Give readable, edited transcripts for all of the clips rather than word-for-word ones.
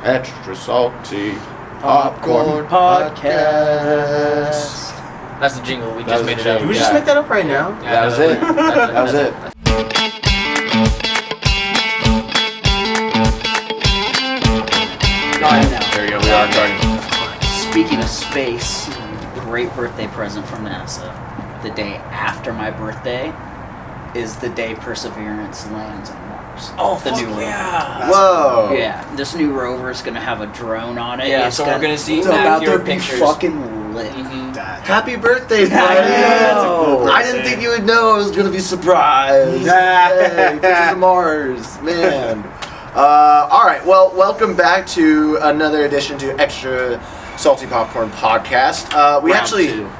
Extra Salty Popcorn Podcast. That's the jingle. We just made it up. Did we just make that up right now? Yeah, that was it. That was it. There you go. We are starting. Speaking of space, great birthday present from NASA. The day after my birthday is the day Perseverance lands on Mars. Oh, the new rover. yeah. Whoa. Yeah, this new rover is gonna have a drone on it. Yeah, It's so we're gonna see it's about to accurate be pictures. fucking lit. Mm-hmm. Happy birthday, buddy! know. I didn't think you would know I was gonna be surprised. Hey, pictures of Mars, man. All right, well, welcome back to another edition to Extra Salty Popcorn Podcast.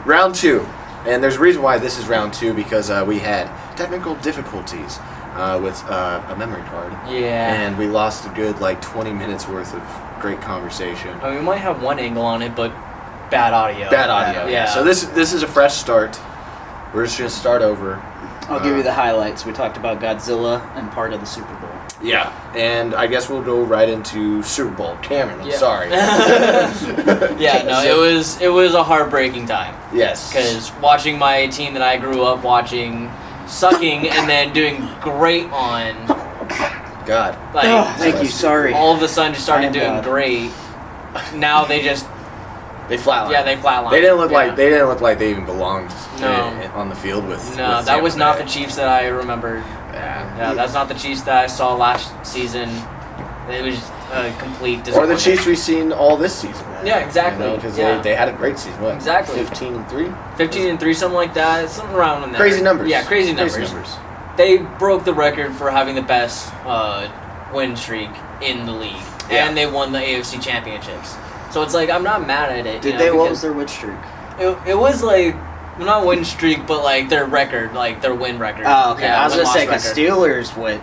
Round two, and there's a reason why this is round two because we had technical difficulties with a memory card. Yeah. And we lost a good 20 minutes worth of great conversation. I mean, we might have one angle on it, but bad audio. Bad audio. Yeah. So this is a fresh start. We're just gonna start over. I'll give you the highlights. We talked about Godzilla and part of the Super Bowl. Yeah, and I guess we'll go right into Super Bowl. Cameron, I'm sorry. Yeah, no, it was a heartbreaking time. Yes. Because watching my team that I grew up watching sucking and then doing great on, God. Thank you. Sorry. all of a sudden just started I am doing God. great. Now they just They flatlined. they flatlined. They didn't look Yeah. like they even belonged on the field with. No, with that was Tampa not Bay. the Chiefs that I remembered. Yeah, that's not the Chiefs that I saw last season. It was a complete Or disappointment. the Chiefs we've seen all this season. Yeah, exactly. Because Yeah. they had a great season. What? Exactly. 15-3. 15-3, something like that. Something around in there. Crazy numbers. Yeah, crazy numbers. They broke the record for having the best win streak in the league, Yeah. and they won the AFC championships. So it's like I'm not mad at it. Did they? What was their win streak? It was like not win streak, but like their record, like their win record. Oh, okay. Yeah, I was gonna say win-loss because record. Steelers went,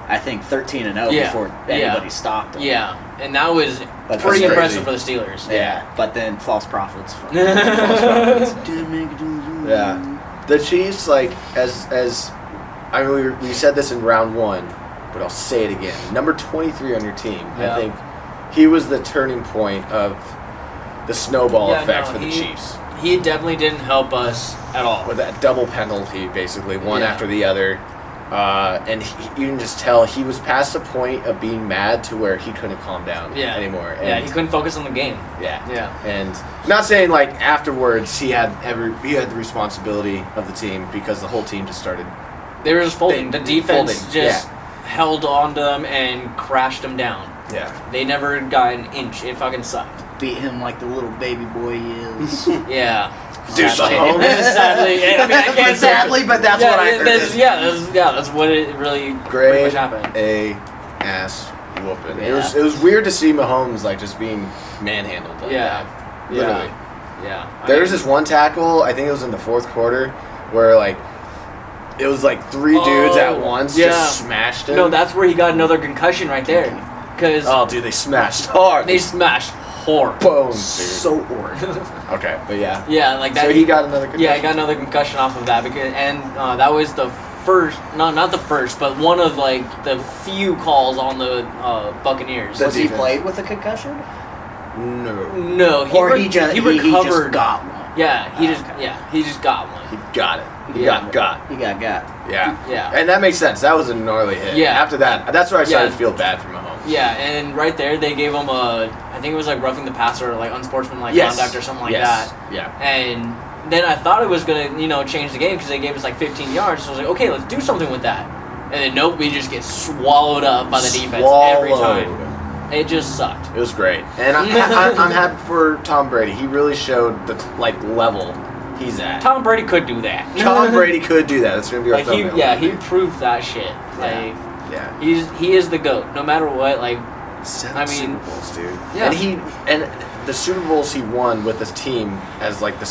I think 13-0 Yeah. before anybody stopped them. Yeah, and that was But pretty that's impressive crazy. for the Steelers. Yeah, but then false prophets. Yeah, the Chiefs, as I mean, we said this in round one, but I'll say it again. Number 23 on your team, Yeah. I think he was the turning point of the snowball Yeah, effect no, for the he- Chiefs. He definitely didn't help us at all. With that double penalty, basically, one Yeah. after the other. And you can just tell he was past the point of being mad to where he couldn't calm down anymore. And Yeah, he couldn't focus on the game. Yeah. Yeah. And not saying afterwards he had the responsibility of the team because the whole team just started. They were just folding. The defense folding, just held on to them and crashed them down. Yeah. They never got an inch. It fucking sucked. Beat him like the little baby boy he is. Yeah. Dude, Sadly. Sadly, I mean, I can't say- Sadly, but that's what I heard. That's what it really pretty Great much happened. ass whooping. Yeah. It was weird to see Mahomes just being manhandled. Like Yeah. that. Literally. Yeah. There was this one tackle, I think it was in the fourth quarter, where it was three dudes at once just smashed him. No, that's where he got another concussion right there. Because Oh, dude, they smashed hard. they smashed hard. bones, dude. So orange. Okay, but yeah. Yeah, like that. So he got another concussion. Yeah, he got another concussion off of that that was the first, not the first, but one of the few calls on the Buccaneers. Was he defense. played with a concussion? No. No, he He just got one. Yeah, he just got one. He got it. He Yeah. got. He got. Yeah. Yeah. And that makes sense. That was a gnarly hit. Yeah. After that, that's where I started Yeah. to feel bad for Mahomes. Yeah, and right there they gave him I think it was roughing the passer or unsportsmanlike Yes. conduct or something like Yes. that. Yeah. And then I thought it was gonna change the game because they gave us 15 yards. So I was like, okay, let's do something with that. And then nope, we just get swallowed up by the defense every time. It just sucked. It was great, and I'm happy for Tom Brady. He really showed the level he's at. Tom Brady could do that. Tom Brady could do that. That's gonna be our thumbnail. he proved that shit. Yeah. He is the GOAT. No matter what, 7 I mean, Super Bowls, dude. yeah. And the Super Bowls he won with his team as his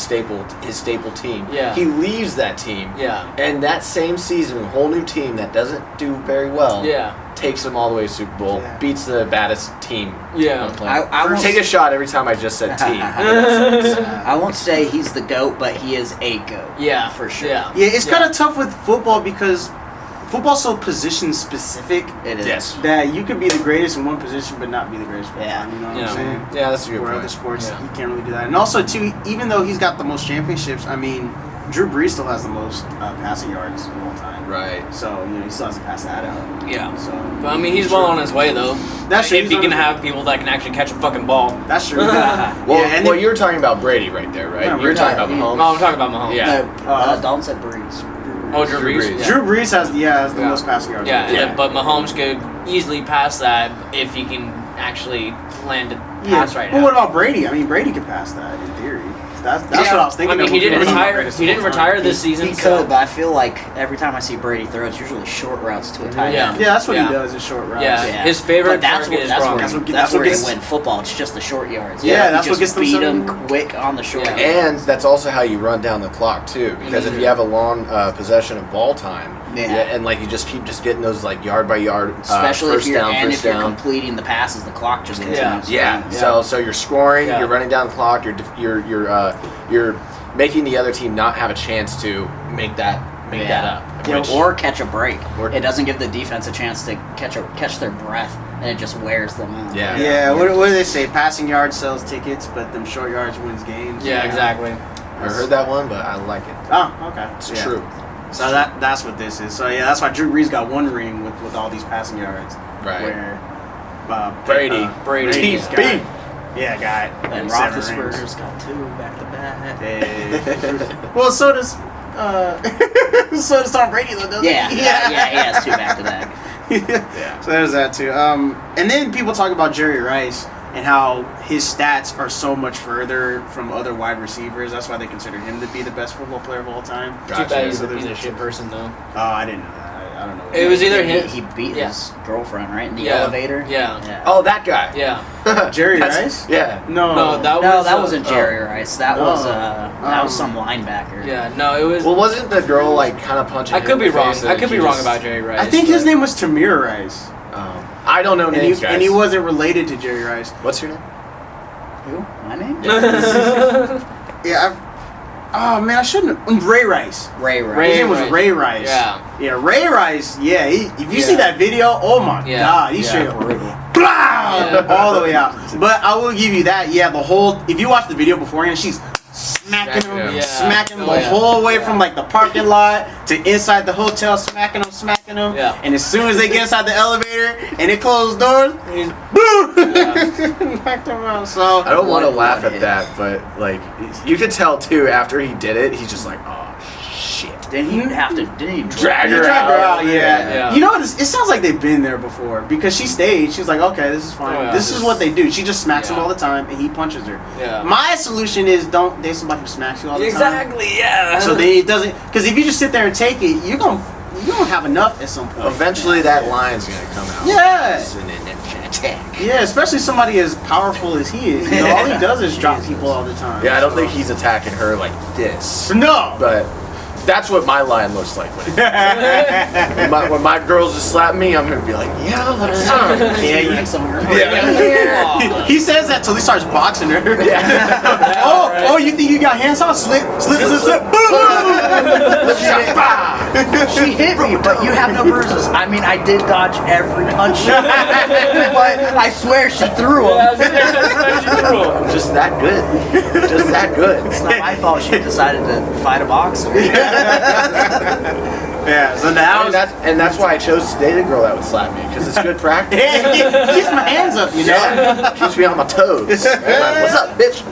staple team. Yeah. He leaves that team. Yeah. And that same season, a whole new team that doesn't do very well. Yeah. Takes them all the way to Super Bowl. Yeah. Beats the baddest team. Yeah. on the planet. I won't take a s- shot every time I just said team. I won't say he's the GOAT, but he is a GOAT. Yeah, for sure. Yeah. Yeah, it's kind of tough with football because football's so position specific It is. Yes. that you could be the greatest in one position but not be the greatest for Yeah. time. You know what Yeah. I'm saying? Yeah, that's a good Where point. other sports, Yeah. you can't really do that. And also, too, even though he's got the most championships, I mean, Drew Brees still has the most passing yards of all time. Right. So, he still hasn't passed that out. Yeah. So, But I mean, he's well on his way though. That's true. If He's he on can his way. have people that can actually catch a fucking ball. That's true. Well, and well, then- you were talking about Brady right there, right? No, you were talking about Brady. Mahomes. No, I'm talking about Mahomes. Yeah. No, Dalton said Breeze. Oh, Drew Drew Brees. Brees. Yeah. Drew Brees has the Yeah. most passing yards. Yeah, Yeah. but Mahomes could easily pass that if he can actually land a pass right But now. what about Brady? I mean, Brady could pass that in theory. That's what I was thinking. I mean, of he when didn't we were talking about retire. greatest He of didn't all time. retire this season. He so- could, but I feel like every time I see Brady throw, it's usually short routes to a tight Yeah. end. Yeah, that's what Yeah. he does in short routes. Yeah. Yeah. His favorite But that's target what, is that's Gronk. where, That's what- that's that's what where gets- you win football. It's just the short yards. Yeah, You that's what just gets them beat so- them quick on the short Yeah. yards. And that's also how you run down the clock too, because if you have a long possession of ball time, Yeah. and like you just keep getting those like yard by yard, Especially first if you're down, and first if you're down. completing the passes, the clock just continues. Yeah. Yeah. So you're scoring, Yeah. you're running down the clock, you're making the other team not have a chance to make that up. Yeah, which- or catch a break. Or- It doesn't give the defense a chance to catch their breath, and it just wears them out. Yeah. Yeah, what do they say? Passing yards sells tickets, but them short yards wins games. Yeah, exactly. I heard that one, but I like it. Oh, okay. It's Yeah. true. So that's what this is. So yeah, that's why Drew Brees got one ring with all these passing yards. Right. Where Brady. Brady's Beat. got, yeah, got And 7 Roethlisberger's rings. got 2 back to back. Hey. Well, so does so does Tom Brady though, doesn't Yeah, he? yeah, he has 2 back to back. Yeah. So there's that too. And then people talk about Jerry Rice and how his stats are so much further from other wide receivers. That's why they consider him to be the best football player of all time. Too Gotcha. bad he's So a piece there's of shit person though. Oh, I didn't know that. I don't know. It was either he, him. he beat Yeah. his girlfriend, right? In the Yeah. elevator? Yeah. Oh, that guy. Yeah. Jerry That's- Rice? Yeah. No. No, that No, was that wasn't Jerry Rice. That No. was some linebacker. Yeah. No, it was. Well, wasn't the girl like kind of punching? I him could in be the wrong. face I and could he be wrong just- about Jerry Rice. I think his but- name was Tamir Rice. I don't know And names, he, guys. and he wasn't related to Jerry Rice. What's your name? Who? My name? Yeah, oh man, I shouldn't have. Ray Rice. Ray Rice. Ray His name was Rice. Ray Rice. Yeah. Yeah, Ray Rice. Yeah, if you see Yeah. that video, oh my Yeah. god, he's Yeah. straight up Brutal. blah, Yeah. all the way out. But I will give you that. Yeah, the whole. If you watch the video beforehand, she's smacking him, Yeah. smacking Oh, the yeah. whole way Yeah. from like the parking lot to inside the hotel, smacking him. Yeah. And as soon as they get inside the elevator and it closed doors, He's- boom, Yeah. knocked him out. So I don't want to One laugh at hit. that, but like you could tell too after he did it, he's just like, oh shit. Didn't he have to? Didn't he Drag He her dragged her out. out, yeah. Yeah. You know what? It sounds like they've been there before because she stayed. She's like, okay, this is fine. Oh, yeah. This is what they do. She just smacks him Yeah. all the time, and he punches her. Yeah. My solution is don't date somebody who smacks you all the time. Exactly. Yeah. So then it doesn't. Because if you just sit there and take it, you don't have enough at some point. Eventually, that line's gonna come out. Yeah. And then attack. Yeah, especially somebody as powerful as he is. You know, all he does is drop people all the time. Yeah, I don't So- think he's attacking her like this, No. but that's what my line looks like when, when my girls just slap me. I'm gonna be like, yeah, what's up? Yeah, you. Like some Yeah. He says that till he starts boxing her. Yeah. Oh, you think you got hands on? Slip, boom! She hit me, but you have no bruises. I mean, I did dodge every punch, but I swear she threw them. I'm just that good. Just that good. It's not my fault she decided to fight a boxer. Yeah, so now That's why I chose to date a girl that would slap me, because it's good practice. yeah, keeps my hands up, you know. Yeah, keeps me on my toes. I'm like, what's up, bitch?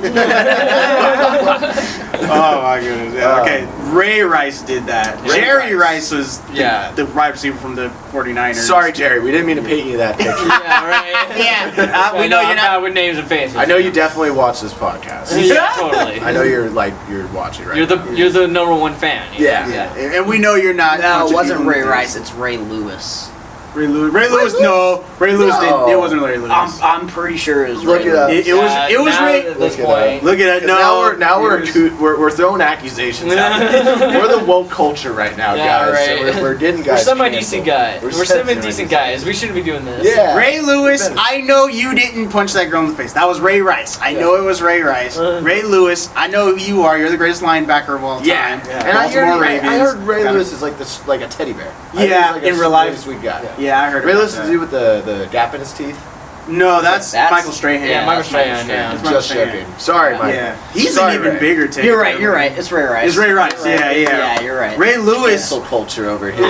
Oh my goodness. Yeah, okay, Ray Rice did that. Ray Jerry Rice. Rice was Yeah. the wide receiver from the 49ers. Sorry, Jerry, we didn't mean to paint you that picture. Yeah. Right. Yeah, we I know I'm you're bad not. with names and faces. I know you definitely watch this podcast. Yeah, totally. I know you're watching right You're now. you're the number one fan. Yeah. Yeah, and we know you're not. No, it wasn't contributing Ray to Rice. this. It's Ray Lewis. Ray Lewis, no. Ray Lewis No. didn't. It wasn't Ray Lewis. I'm pretty sure it was Look Ray it up. Lewis. It was now Ray. at this Look it up. point. Look at it. Now we're it was- we're throwing accusations out. We're the woke culture right now, Yeah, guys. right. So we're getting We're guys. semi-decent guys. canceled. We're semi-decent guys. We shouldn't be doing this. Yeah. Ray Lewis, I know you didn't punch that girl in the face. That was Ray Rice. I know it was Ray Rice. Ray Lewis, I know who you are. You're the greatest linebacker of all time. Yeah. And Baltimore Ravens. I heard Ray Got it. Lewis is like this, like a teddy bear. I think Yeah, he's like in a real life. really sweet guy. Yeah, I heard Ray about Lewis is that. the dude with the gap in his teeth. No, that's That's- Michael Strahan. Yeah, Michael That's Michael Strahan, yeah. That's Michael Just Strahan. joking. Sorry, Mike. Yeah, he's Sorry, an even Ray. bigger take. You're right. It's Ray Rice. It's Ray Rice. You're right. Yeah. Yeah, you're right. Ray Lewis. Cancel culture over here.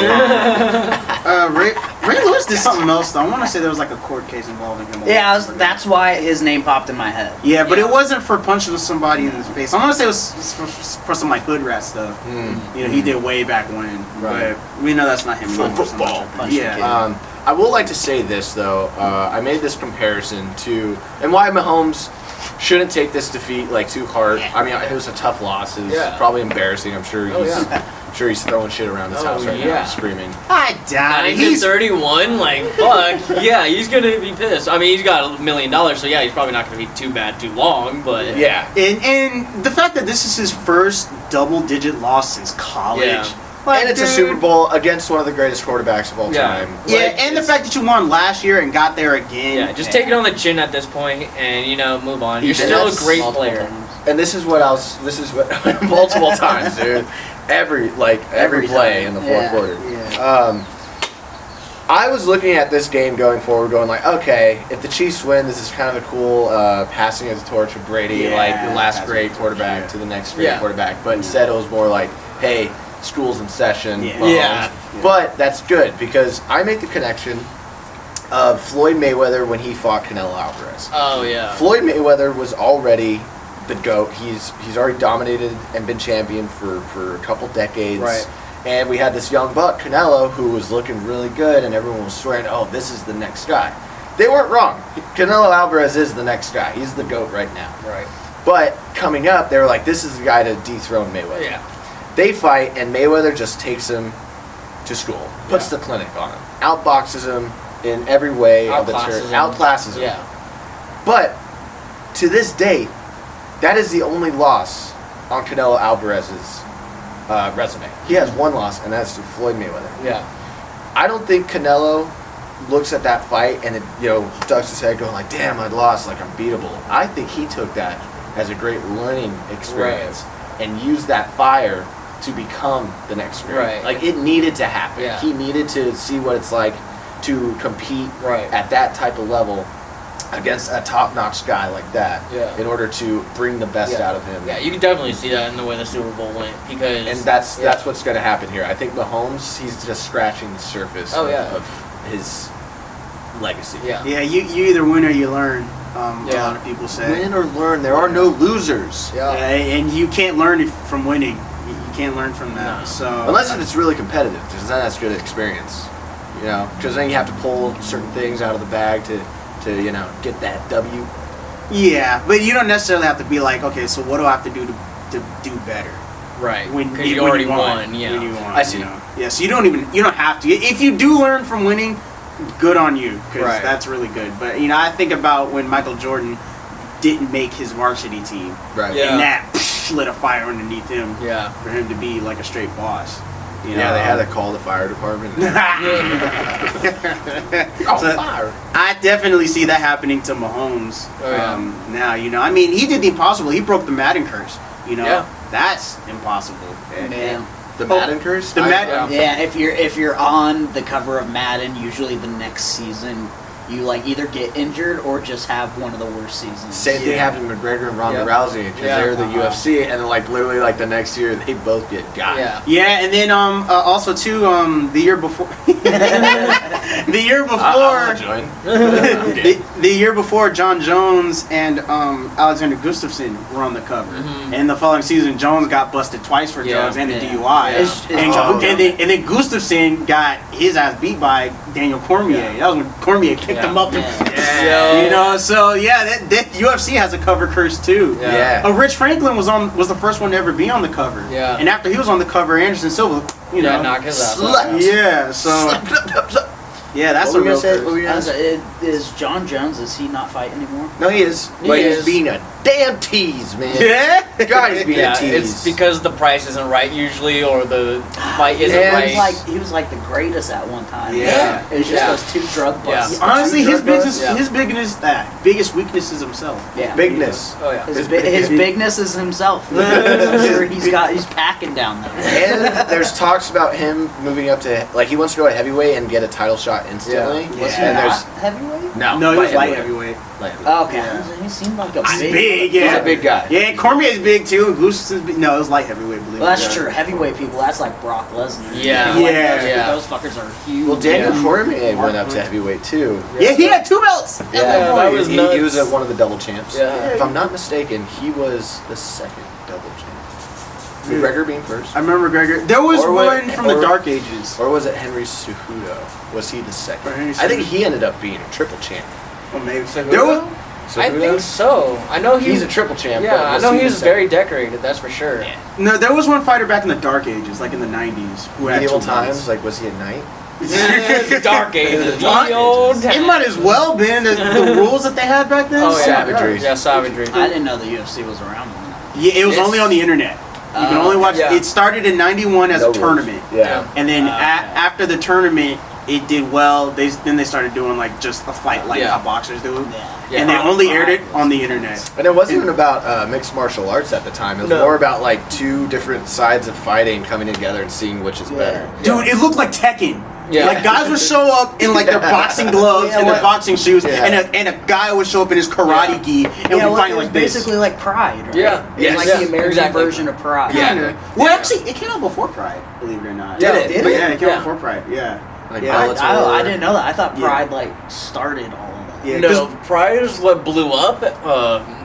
Ray Lewis did something else though. I want to say there was like a court case involving him. Yeah, that's why his name popped in my head. Yeah, but Yeah. it wasn't for punching somebody in the face. I want to say it was for some like hood rat stuff. You know, he did way back when. Right. But we know that's not him. For anymore, so football. much. Punch the kid. Yeah. I will like to say this though. I made this comparison to and why Mahomes shouldn't take this defeat like too hard. I mean, it was a tough loss. It was Yeah. probably embarrassing. I'm sure Oh, he's yeah. sure he's throwing shit around his Oh, house right yeah. now, screaming. I Not doubt it. even He's 31, like fuck. Yeah, he's gonna be pissed. I mean, he's got $1 million, so yeah, he's probably not gonna be too bad too long. But Yeah. and the fact that this is his first double-digit loss since college. Yeah. Like, And it's a dude, Super Bowl against one of the greatest quarterbacks of all Yeah. time. Yeah, Like, and the it's- fact that you won last year and got there again. yeah, just take it on the chin at this point, and move on. You're And still a that's great Multiple player. times. And this is what multiple times, dude. Every Every play time. in the fourth Yeah. quarter. Yeah. I was looking at this game going forward, going like, okay, if the Chiefs win, this is kind of a cool passing of the torch of Brady, Yeah, like the last passing great the torch, quarterback yeah. to the next great Yeah. quarterback. But instead, it was more like, hey, school's in session. Yeah. Mahomes. Yeah. But that's good because I make the connection of Floyd Mayweather when he fought Canelo Alvarez. Oh yeah. Floyd Mayweather was already the GOAT. He's already dominated and been champion for a couple decades. Right. And we had this young buck, Canelo, who was looking really good, and everyone was swearing, oh, this is the next guy. They weren't wrong. Canelo Alvarez is the next guy. He's the GOAT right now. Right. But coming up, they were like, this is the guy to dethrone Mayweather. Yeah. They fight, and Mayweather just takes him to school, puts the clinic on him, outboxes him in every way of the Outclasses term, him. outclasses him. Yeah. But to this date, that is the only loss on Canelo Alvarez's resume. He has one loss, and that's to Floyd Mayweather. Yeah. I don't think Canelo looks at that fight and ducks his head, going like, "Damn, I lost. Like I'm beatable." I think he took that as a great learning experience and used that fire to become the next great. Right. Like it needed to happen. Yeah. He needed to see what it's like to compete Right. at that type of level against a top-notch guy like that Yeah. in order to bring the best Yeah. out of him. Yeah, you can definitely see that in the way the Super Bowl went because And that's what's going to happen here. I think Mahomes, he's just scratching the surface Oh, yeah. of his legacy. Yeah. Yeah, you either win or you learn. A Yeah. lot of people say. Win or learn. There are no losers. Yeah, and you can't learn from winning. You can't learn from that. No. So Unless it's really competitive, because then that's good experience. You know, because then you have to pull certain things out of the bag to get that W. yeah, but you don't necessarily have to be like, okay, so what do I have to do to do better? Right. When Because you when already won. Yeah. When you won, I see. You know? Yeah, so you don't have to. If you do learn from winning, good on you, because Right. that's really good. But I think about when Michael Jordan didn't make his varsity team, Right. Yeah. and that lit a fire underneath him Yeah. for him to be like a straight boss. Yeah, they had to call the fire department. Oh, So, fire. I definitely see that happening to Mahomes Oh, yeah. now. I mean, he did the impossible. He broke the Madden curse. Yeah. That's impossible. Yeah. The Madden curse? The Madden- Yeah, if you're on the cover of Madden, usually the next season you like either get injured or just have one of the worst seasons. Same thing happened to McGregor and Ronda Yep. Rousey because Yeah. they were the Uh-huh. UFC, and then like literally like the next year they both get got. Yeah. Yeah, and then also too the year before the year I'll before join. the year before John Jones and Alexander Gustafsson were on the cover, Mhm. and the following season Jones got busted twice for Yeah. drugs and a Yeah. DUI, Yeah. It's and, Oh, and then Gustafsson got his ass beat by Daniel Cormier. Yeah. That was when Cormier kicked Yeah. him up. Yeah. Yeah. So yeah, that UFC has a cover curse too. Yeah. Rich Franklin was the first one to ever be on the cover. Yeah. And after he was on the cover, Anderson Silva, Yeah, knock his ass Slut. out. yeah. So Yeah, that's What a were you real gonna say? curse. What were you gonna say? Is John Jones? Is he not fighting anymore? No, he is. He But is. he's being a damn tease, man. Yeah. God, he's being Yeah, a tease. it's because the price isn't right usually, or the fight isn't And right. He was like the greatest at one time. Yeah. It was just Yeah. those two drug busts. Yeah. Honestly, Two his drug biggest, busts? his biggest weakness is himself. Yeah. bigness. Oh yeah. His bigness is himself. I'm sure he's packing down there. And there's talks about him moving up to, like, he wants to go at heavyweight and get a title shot instantly. Yeah. Was he And not there's heavyweight? No, he was light heavyweight. Light heavyweight. Oh, okay. Yeah. He seemed like a He's big. big, He's yeah. a big guy. Yeah, Cormier's big too. Goose is big. No, it was light heavyweight, believe Well, it or that's not. true. Heavyweight people, that's like Brock Lesnar. Yeah. Like, Yeah. Those fuckers are huge. Well, Daniel Yeah. Cormier went up to heavyweight too. Yeah, he had 2 belts. Yeah, that was he nuts. was one of the double champs. Yeah. If I'm not mistaken, he was the second double champ. McGregor being first. I remember Gregor. There was Or what- one from the or- Dark Ages. Or was it Henry Cejudo? Was he the second? Henry I think Cejudo. he ended up being a triple champ. Well, maybe. Cejudo? There was. I Cejudo? think so. I know He's a triple champ. Yeah, but I was know he he the was second? very decorated. That's for sure. Yeah. No, there was one fighter back in the Dark Ages, like in the 90s, who had Medieval 2 times. belts. Like, was he a knight? Dark ages. Dark The old It times. might as well been the rules that they had back then. Oh yeah, Savagery. Yeah, savagery. I didn't know the UFC was around then. Yeah, it was It's- only on the internet. You can only watch. yeah. It started in '91 as No a rules. tournament, Yeah. and then Okay. after the tournament, it did well. Then they started doing like just a fight like Yeah. how boxers do, Yeah. and they only aired it on the internet. And it wasn't even about mixed martial arts at the time. It was No. more about like two different sides of fighting coming together and seeing which is better. Dude, it looked like Tekken. Yeah. Like guys would show up in like their boxing gloves Yeah, and their what- boxing shoes, Yeah. and a guy would show up in his karate gi and Yeah, would well, fight it was like this. basically like Pride, right? Yeah. It Yes. was like Yeah, the American exactly. version of Pride. Yeah. Kinda. Well, Yeah. actually, it came out before Pride, believe it or not. Yeah, Did it? But yeah, it came Yeah. out before Pride. Yeah. Like Yeah. Bellator. I didn't know that. I thought Yeah. Pride like started all of that. Yeah, No, Pride is what blew up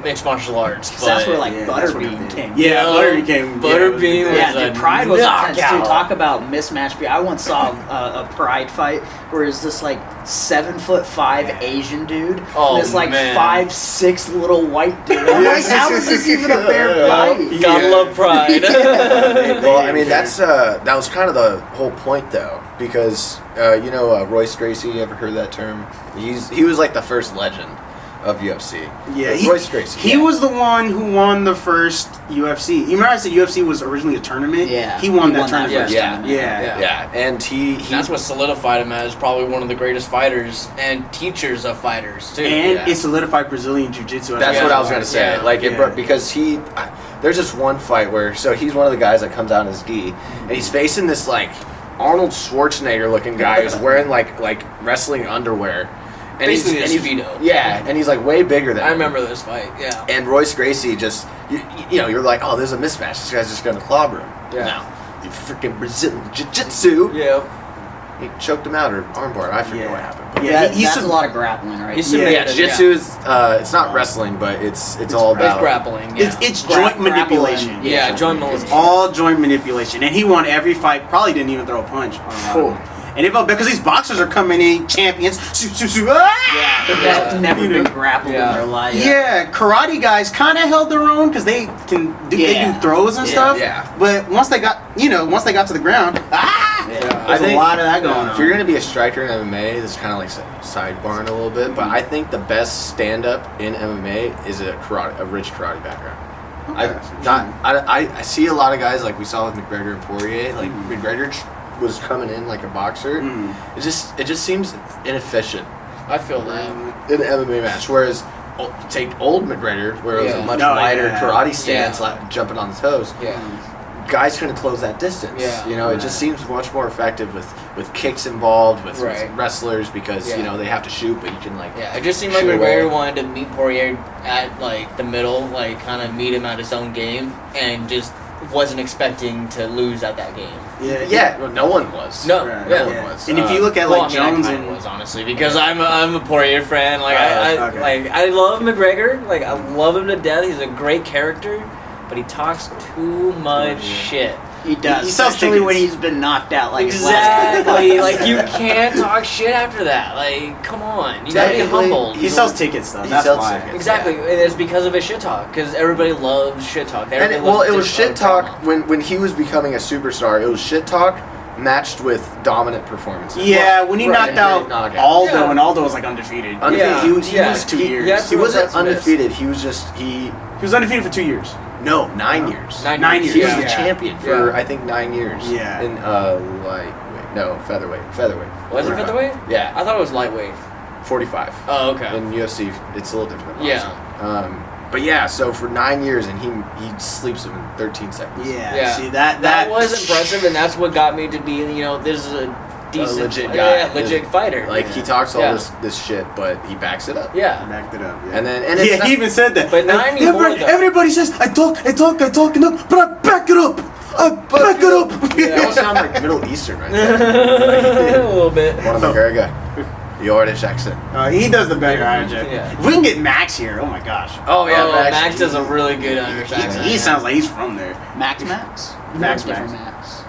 mixed martial arts. 'Cause that's where like Yeah, that's what it Butterbean did. came. Yeah, Yeah, Butterbean came. Butterbean yeah, was Yeah, a dude, Pride was intense too. knockout. Talk about mismatch. I once saw a Pride fight where it's this like 7'5" Asian dude, Oh, and this like man. 5'6" little white dude. I'm like, how is this even a fair fight? Gotta love Pride. Well, I mean that was kind of the whole point though, because Royce Gracie. You ever heard that term? He was like the first legend of UFC. Yeah, Royce Gracie. He was the one who won the first UFC. You remember I said UFC was originally a tournament? Yeah, He won that tournament. first. first. Yeah. Yeah. Yeah, and he That's what solidified him as probably one of the greatest fighters and teachers of fighters too. And Yeah. it solidified Brazilian Jiu-Jitsu. That's Yeah. what I was gonna say. Yeah. Like it Yeah. brought, because there's this one fight where he's one of the guys that comes out in his gi, and he's facing this like Arnold Schwarzenegger looking guy who's wearing like wrestling underwear, and Basically a he's Speedo. Yeah, and he's like way bigger than I him. remember this fight. Yeah. And Royce Gracie just you're like, oh, there's a mismatch. This guy's just gonna clobber him. Yeah. No, the freaking Brazilian Jiu-Jitsu. Yeah. He choked him out or armbar. I forget Yeah. what happened. But Yeah, That- he's that's a- a lot of grappling, right? He's Yeah, submitted, yeah, Jiu-Jitsu is it's not wrestling, but it's all It's about grappling. Yeah. It's Gra- joint grappling. manipulation. yeah, joint manipulation. All joint manipulation. And he won every fight. Probably didn't even throw a punch. on a lot of them. And it felt because these boxers are coming in champions. That never You been know. grappled Yeah. in their life. Yeah, karate guys kind of held their own because they can do, they Yeah. do throws and Yeah. stuff. Yeah. But once they got to the ground, Yeah. there's a lot of that going If you're on. gonna be a striker in MMA, this is kind of like sidebarring a little bit, but I think the best stand-up in MMA is a rich karate background. I see a lot of guys like we saw with McGregor and Poirier. Like McGregor was coming in like a boxer. Mm. It just seems inefficient I feel that. in an MMA match. Whereas take old McGregor, where it was a Yeah. much No, wider yeah. karate stance, Yeah. like jumping on the toes. Yeah. Guys couldn't close that distance. Yeah. It just seems much more effective with kicks involved with Right. wrestlers because Yeah. they have to shoot, but you can like Yeah, it just seemed like shoot away. McGregor wanted to meet Poirier at like the middle, like kind of meet him at his own game, and just wasn't expecting to lose at that game. Yeah, well, no one was. No, Right, yeah. No one was. And if you look at Well, like I mean, Jones I kinda and was honestly because I'm a Poirier fan. Like Okay. I love McGregor. Like I love him to death. He's a great character, but he talks too much shit. He does, He sells especially when tickets. he's been knocked out like his last Exactly. Like you can't talk shit after that. Like come on, you gotta be Technically, humble. he sells tickets though. He That's sells why. tickets. Exactly, and it's because of his shit talk. Because everybody loves shit talk. And Everybody it loves was dish shit on talk drama. when he was becoming a superstar. It was shit talk matched with dominant performances. Yeah, when he Right, knocked out knockouts. Aldo, Yeah. and Aldo was like undefeated. Undefeated. He was 2 years. had He wasn't That's missed. undefeated. He was just He was undefeated for 2 years. 9 years. 9 years. He was Yeah. the champion for Yeah. I think 9 years. Yeah. In featherweight. Was it featherweight? Yeah. I thought it was lightweight. 45. Oh, okay. In UFC, it's a little different. Than Yeah. boxing. But yeah, so for 9 years, and he sleeps him in 13 seconds. Yeah. Yeah. See that That was impressive, and that's what got me to be, this is a decent, legit guy. yeah, legit fighter. Like he talks all Yeah. this shit, but he backs it up. Yeah. backed it up. Yeah. And then it's not- he even said that. But not anymore, though. Everybody says I talk enough, but I back it up. I back it up. They all sound like Middle Eastern right there. a little bit. One of McGregor. The Irish accent. He does the better Irish. Yeah. If we can get Max here, oh my gosh. Oh Max does a really good Irish accent. He sounds like he's from there. Max. Max. Different Max.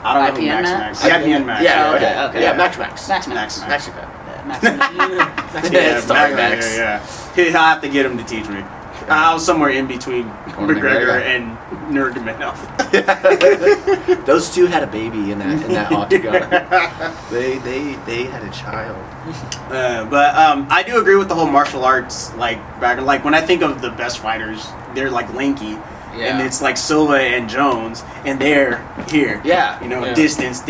I don't know who IPN Max Max? Max. IPN Max. Yeah, okay. Yeah, Max. Max. Max. Mexico. Max. Yeah, it's Dark Max. Yeah. I'll have to get him to teach me. I was somewhere in between McGregor and Nurmagomedov. Those two had a baby in that octagon. They had a child. But I do agree with the whole martial arts background. Like when I think of the best fighters, they're like lanky, and it's like Silva and Jones, and they're here. Yeah. Yeah. Distance.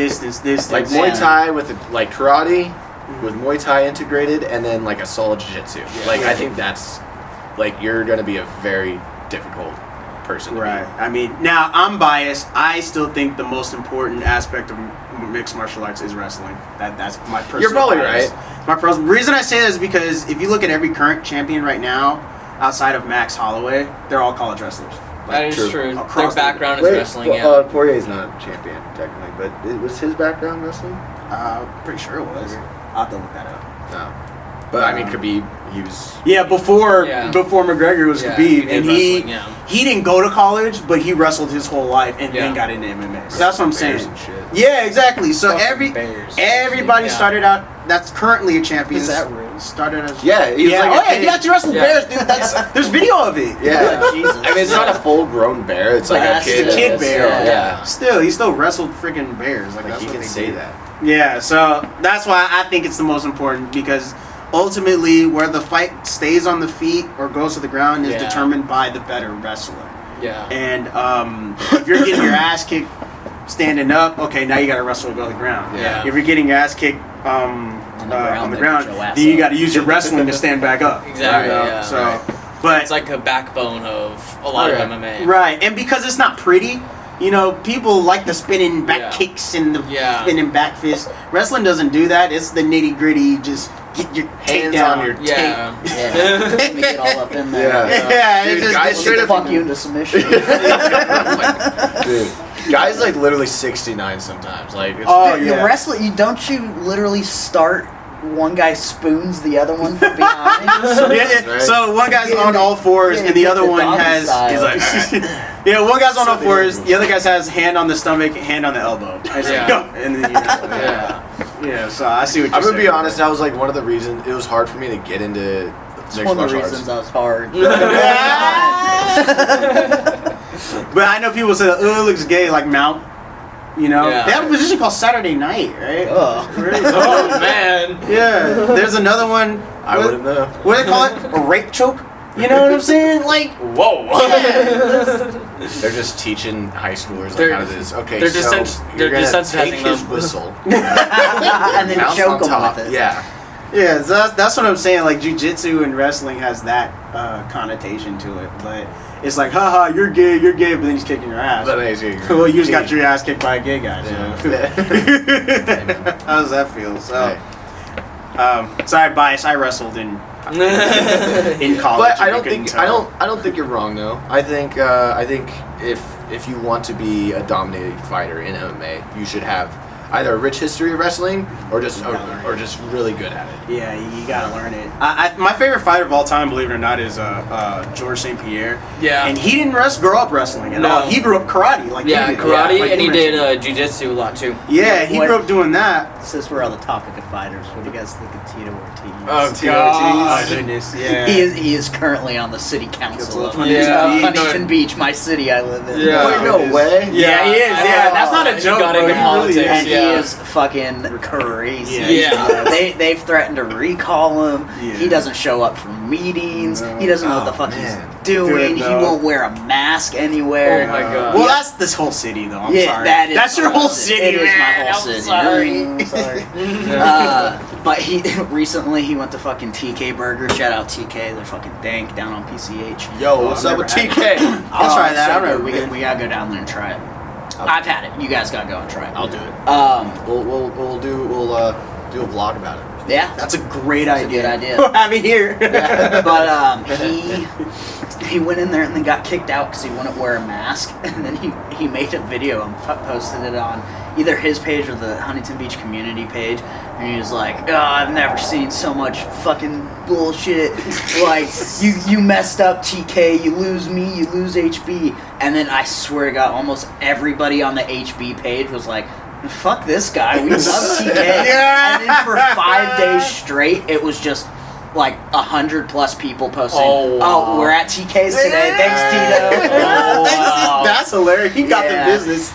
Like Muay Thai with like karate, with Muay Thai integrated, and then like a solid jiu-jitsu. Like I think that's like you're gonna be a very difficult person. To Right. I mean, now I'm biased. I still think the most important aspect of mixed martial arts is wrestling. That's my personal. You're probably bias. right. My personal reason I say that is because if you look at every current champion right now, outside of Max Holloway, they're all college wrestlers. That is True. true. Their Across the- background is wrestling, yeah. Poirier's not a champion technically, but was his background wrestling? Pretty sure it was. I'll have to look that up. No. But I mean, Khabib, he was. Yeah, before Yeah. McGregor was Yeah, Khabib, he did and wrestling, yeah. he didn't go to college, but he wrestled his whole life and Yeah. then got into MMA. So that's what I'm saying. Bears and shit. Yeah, exactly. So Fucking Bears. everybody Yeah. started out. That's currently a champion. Is that real? Started as Yeah, he was yeah. like a Oh yeah, kid. he actually wrestled Yeah. bears, dude. There's video of it. Yeah. Jesus. I mean, it's not a full-grown bear. It's like a That's kid. the kid bear. Yeah. Still, he still wrestled freaking bears. Like Like that's he what can they say do. that. Yeah, so that's why I think it's the most important because ultimately, where the fight stays on the feet or goes to the ground is Yeah. determined by the better wrestler. Yeah. And if you're getting your ass kicked standing up, okay, now you got to wrestle to go to the ground. Yeah. If you're getting your ass kicked on the then ground, get your ass then you up. got to use your wrestling to stand back up. Exactly, You know? yeah. So, Right. but It's like a backbone of a lot of MMA. right, and because it's not pretty. People like the spinning back Yeah. kicks and the Yeah. spinning back fists. Wrestling doesn't do that. It's the nitty gritty. Just get your Hands takedown. on your Yeah. Yeah. Let me get all up in there. Yeah. Yeah, Dude, it's just, guys it's straight just up- Fuck you into submission. Dude, guys like literally 69 sometimes. Like, it's, Oh, The yeah. wrestling, don't you literally start? One guy spoons the other one from behind. Right. So one guy's on all fours, and the other one has. he's like, Yeah, one guy's on all fours. The other guy has hand on the stomach, hand on the elbow. And it's like, Yeah. go, and then Yeah. yeah. So I see what you're I'm gonna be saying. honest. That was like one of the reasons it was hard for me to get into It's mixed one of the martial arts. reasons I was hard. But I know people say, "Oh, it looks gay," like Mount. Yeah. They have a position called Saturday Night, right? Ugh. Oh man. Yeah. There's another one. I wouldn't know. What do they call it? A rape choke. You know what I'm saying? Like. Whoa. They're just teaching high schoolers like They're- how to do this. Okay, they're so they're you're gonna desensitizing take his them. whistle, And then bounce choke on him top. with it. Yeah, Yeah, so that's what I'm saying. Like jiu-jitsu and wrestling has that connotation to it, but it's like, haha, you're gay, but then he's kicking your ass. but he's getting- Well, you just got your ass kicked by a gay guy. So. Yeah. How does that feel? So, Right. sorry, bias. I wrestled in college. But I if don't you couldn't think tell. I don't think you're wrong though. I think if you want to be a dominating fighter in MMA, you should have either a rich history of wrestling or just really good at it. Yeah, you gotta learn it. My favorite fighter of all time, believe it or not, is George St. Pierre. Yeah. And he didn't grow up wrestling at all. He grew up karate. Like yeah, you did. karate, like and he you did mentioned. jiu-jitsu a lot too. Yeah, he What- grew up doing that. Since we're on the topic of fighters, what do you guys think of Tito Ortiz? Oh, Oh, goodness. Yeah. He is currently on the city council of Huntington Beach, my city I live in. Yeah. Wait, no way. Yeah, he is. Yeah, that's not a He joke. got bro. into He really politics. is. And Yeah. he is fucking crazy. Yeah. They've threatened to recall him. Yeah. He doesn't show up for meetings. No. He doesn't know what the Oh, fuck man. he's doing. Dude, He no. won't wear a mask anywhere. Oh my god. Well, that's this whole city, though. I'm yeah, sorry. that is That's your my whole city, It is man. my whole I'm city. sorry. But he recently he went to fucking TK Burger. Shout out TK. They're fucking dank down on PCH. Yo, what's I've up with never TK? I'll try Oh, that. so I don't know. good, man. We gotta go down there and try it. I've had it. You guys gotta go and try it. I'll do it. We'll do a vlog about it. Yeah. That's a great That's a idea. good idea. We'll have it here. But he went in there and then got kicked out because he wouldn't wear a mask. And then he made a video and posted it on either his page or the Huntington Beach community page. And he was like, "Oh, I've never seen so much fucking bullshit. Like you messed up, TK. You lose me. You lose HB." And then I swear to God, almost everybody on the HB page was like, "Fuck this guy. We love TK." Yeah. And then for 5 days straight, it was just like 100+ people posting. Oh, wow. We're at TK's today. Yeah. Thanks, Tito. Oh, wow. That's hilarious. He got Yeah. the business.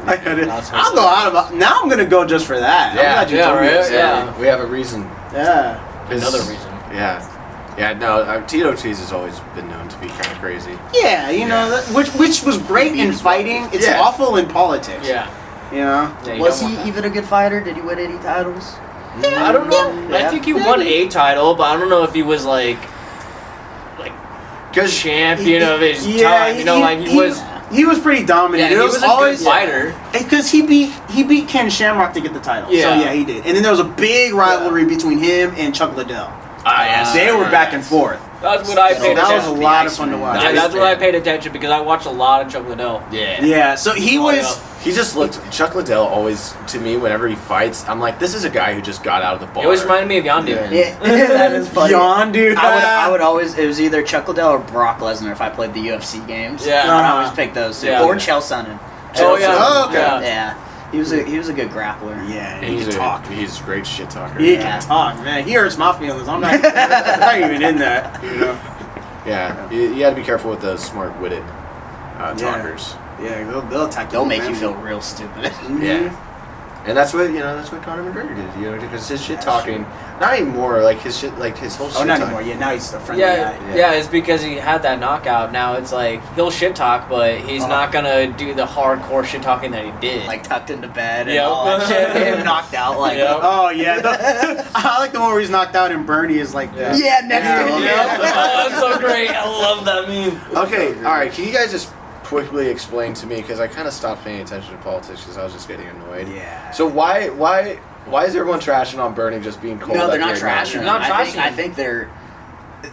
I gotta, That's I'll go out of. Now I'm gonna go just for that. I'm glad you yeah, told me right, this. yeah. We have a reason. Yeah. Another reason. Yeah. Yeah, no, Tito Ortiz has always been known to be kind of crazy. Yeah, you know, which was great in fighting. It's Yeah. awful in politics. Yeah. You know. Yeah, you Was don't he want that. even a good fighter? Did he win any titles? I don't know. I Yeah. think he won a title, but I don't know if he was like Because champion of his time. You know, like he was. He was pretty dominant. Yeah, it he was, was a always good fighter. because he beat Ken Shamrock to get the title. Yeah. So yeah, he did. And then there was a big rivalry between him and Chuck Liddell. Yes. They were back and forth. That's what I So paid that was a attention. lot of fun to watch. That's what I paid attention because I watched a lot of Chuck Liddell. yeah. Yeah. So he Oh, was. yeah. He just looked. Chuck Liddell always, to me, whenever he fights, I'm like, this is a guy who just got out of the bar. He always reminded me of Yondu. Yeah. Yeah, that is funny. Yawn, dude. I would always. It was either Chuck Liddell or Brock Lesnar if I played the UFC games. Yeah. I would always pick those two. Yeah. Or Chael Sonnen. Oh yeah. Oh, okay. Yeah. Yeah. He was a good grappler. Yeah, And he he's can talk. He's a great shit talker. He Yeah. can talk, man. He hurts my feelings. I'm not, I'm not even in that. You know. Yeah. You got to be careful with those smart-witted talkers. Yeah, they'll attack. They'll your make you family. feel real stupid. Yeah. And that's what Conor McGregor did, because his shit talking, not anymore, like his shit, like his whole shit Oh, not talking. anymore. Yeah, now he's a friendly Yeah, guy. yeah, it's because he had that knockout. Now it's like he'll shit talk, but he's not gonna do the hardcore shit talking that he did. Like tucked into bed and Yep. all that shit. Him knocked out like. Yep. Oh yeah, I like the one where he's knocked out and Bernie is like, Yeah. Yeah, next to him. oh, that's so great! I love that meme. Okay, all right. Can you guys just quickly explain to me, because I kind of stopped paying attention to politics because I was just getting annoyed. Yeah. So why is everyone trashing on Bernie just being cold? No, they're at not the trashing. Mountain? Not I think, trashing. I think they're.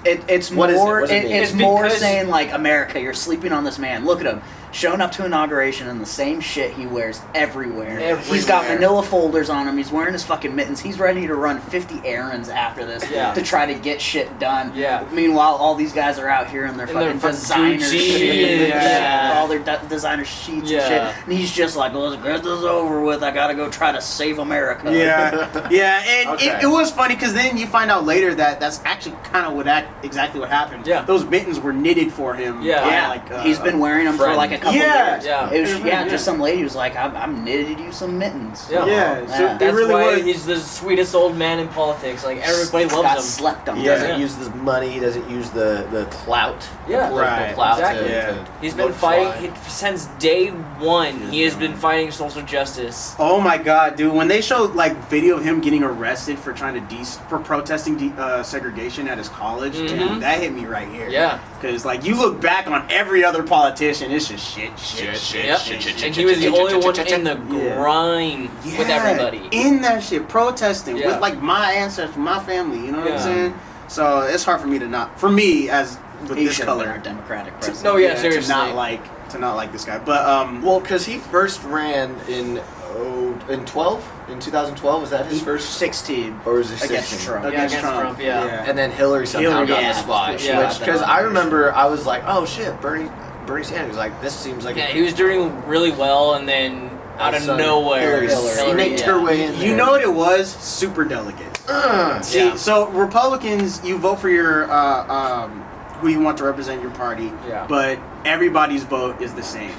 It's What is it? more. What does it mean? It's It's more because- saying like America, you're sleeping on this man. Look at him, showing up to inauguration in the same shit he wears everywhere. He's got Everywhere. manila folders on him. He's wearing his fucking mittens. He's ready to run 50 errands after this Yeah. to try to get shit done. Yeah. Meanwhile, all these guys are out here in their In their fucking fucking designer Gucci, shit, yeah. all their designer sheets Yeah. and shit. And he's just like, "Let's get this over with. I gotta go try to save America." Yeah, yeah, and Okay. it was funny because then you find out later that that's actually kind of exactly what happened. Yeah. Those mittens were knitted for him. Yeah. by, Yeah, like, he's been wearing them for friend. like a couple Yeah. years. Yeah. It was, Yeah. yeah, just some lady was like, I'm knitted you some mittens. Yeah. Yeah, so Yeah. it That's really why was. he's the sweetest old man in politics. Like everybody Got loves him. slept on. He Yeah. doesn't use the money. He doesn't use the clout. Yeah. political Right. clout Exactly. Yeah. to He's been look fighting fly. since day one. He has been fighting social justice. Oh my god, dude! When they showed like video of him getting arrested for trying to for protesting segregation at his college, Mhm. dude, that hit me right here. Yeah. Because like you look back on every other politician, it's just shit. Yep. And he was the only one in the grind with everybody. in that shit, protesting Yeah. with like my ancestors, my family. You know what Yeah. I'm saying? So it's hard for me to not, for me as with He this should have been our color, Democratic president. No, yeah, to seriously. not like this guy. But Well, because he first ran in in 2012 was that his first 16 or was it against 16? Trump. Yeah, against Trump, yeah. And then Hillary somehow got yeah. the spot. Yeah. Because I remember I was like, oh shit, Bernie Sanders. Like this seems like Yeah, he was doing really well, and then out of So nowhere, Hillary snaked her way in there. You know what it was? Super delegates. See, Yeah. so Republicans, you vote for your who you want to represent your party, Yeah. but everybody's vote is the same.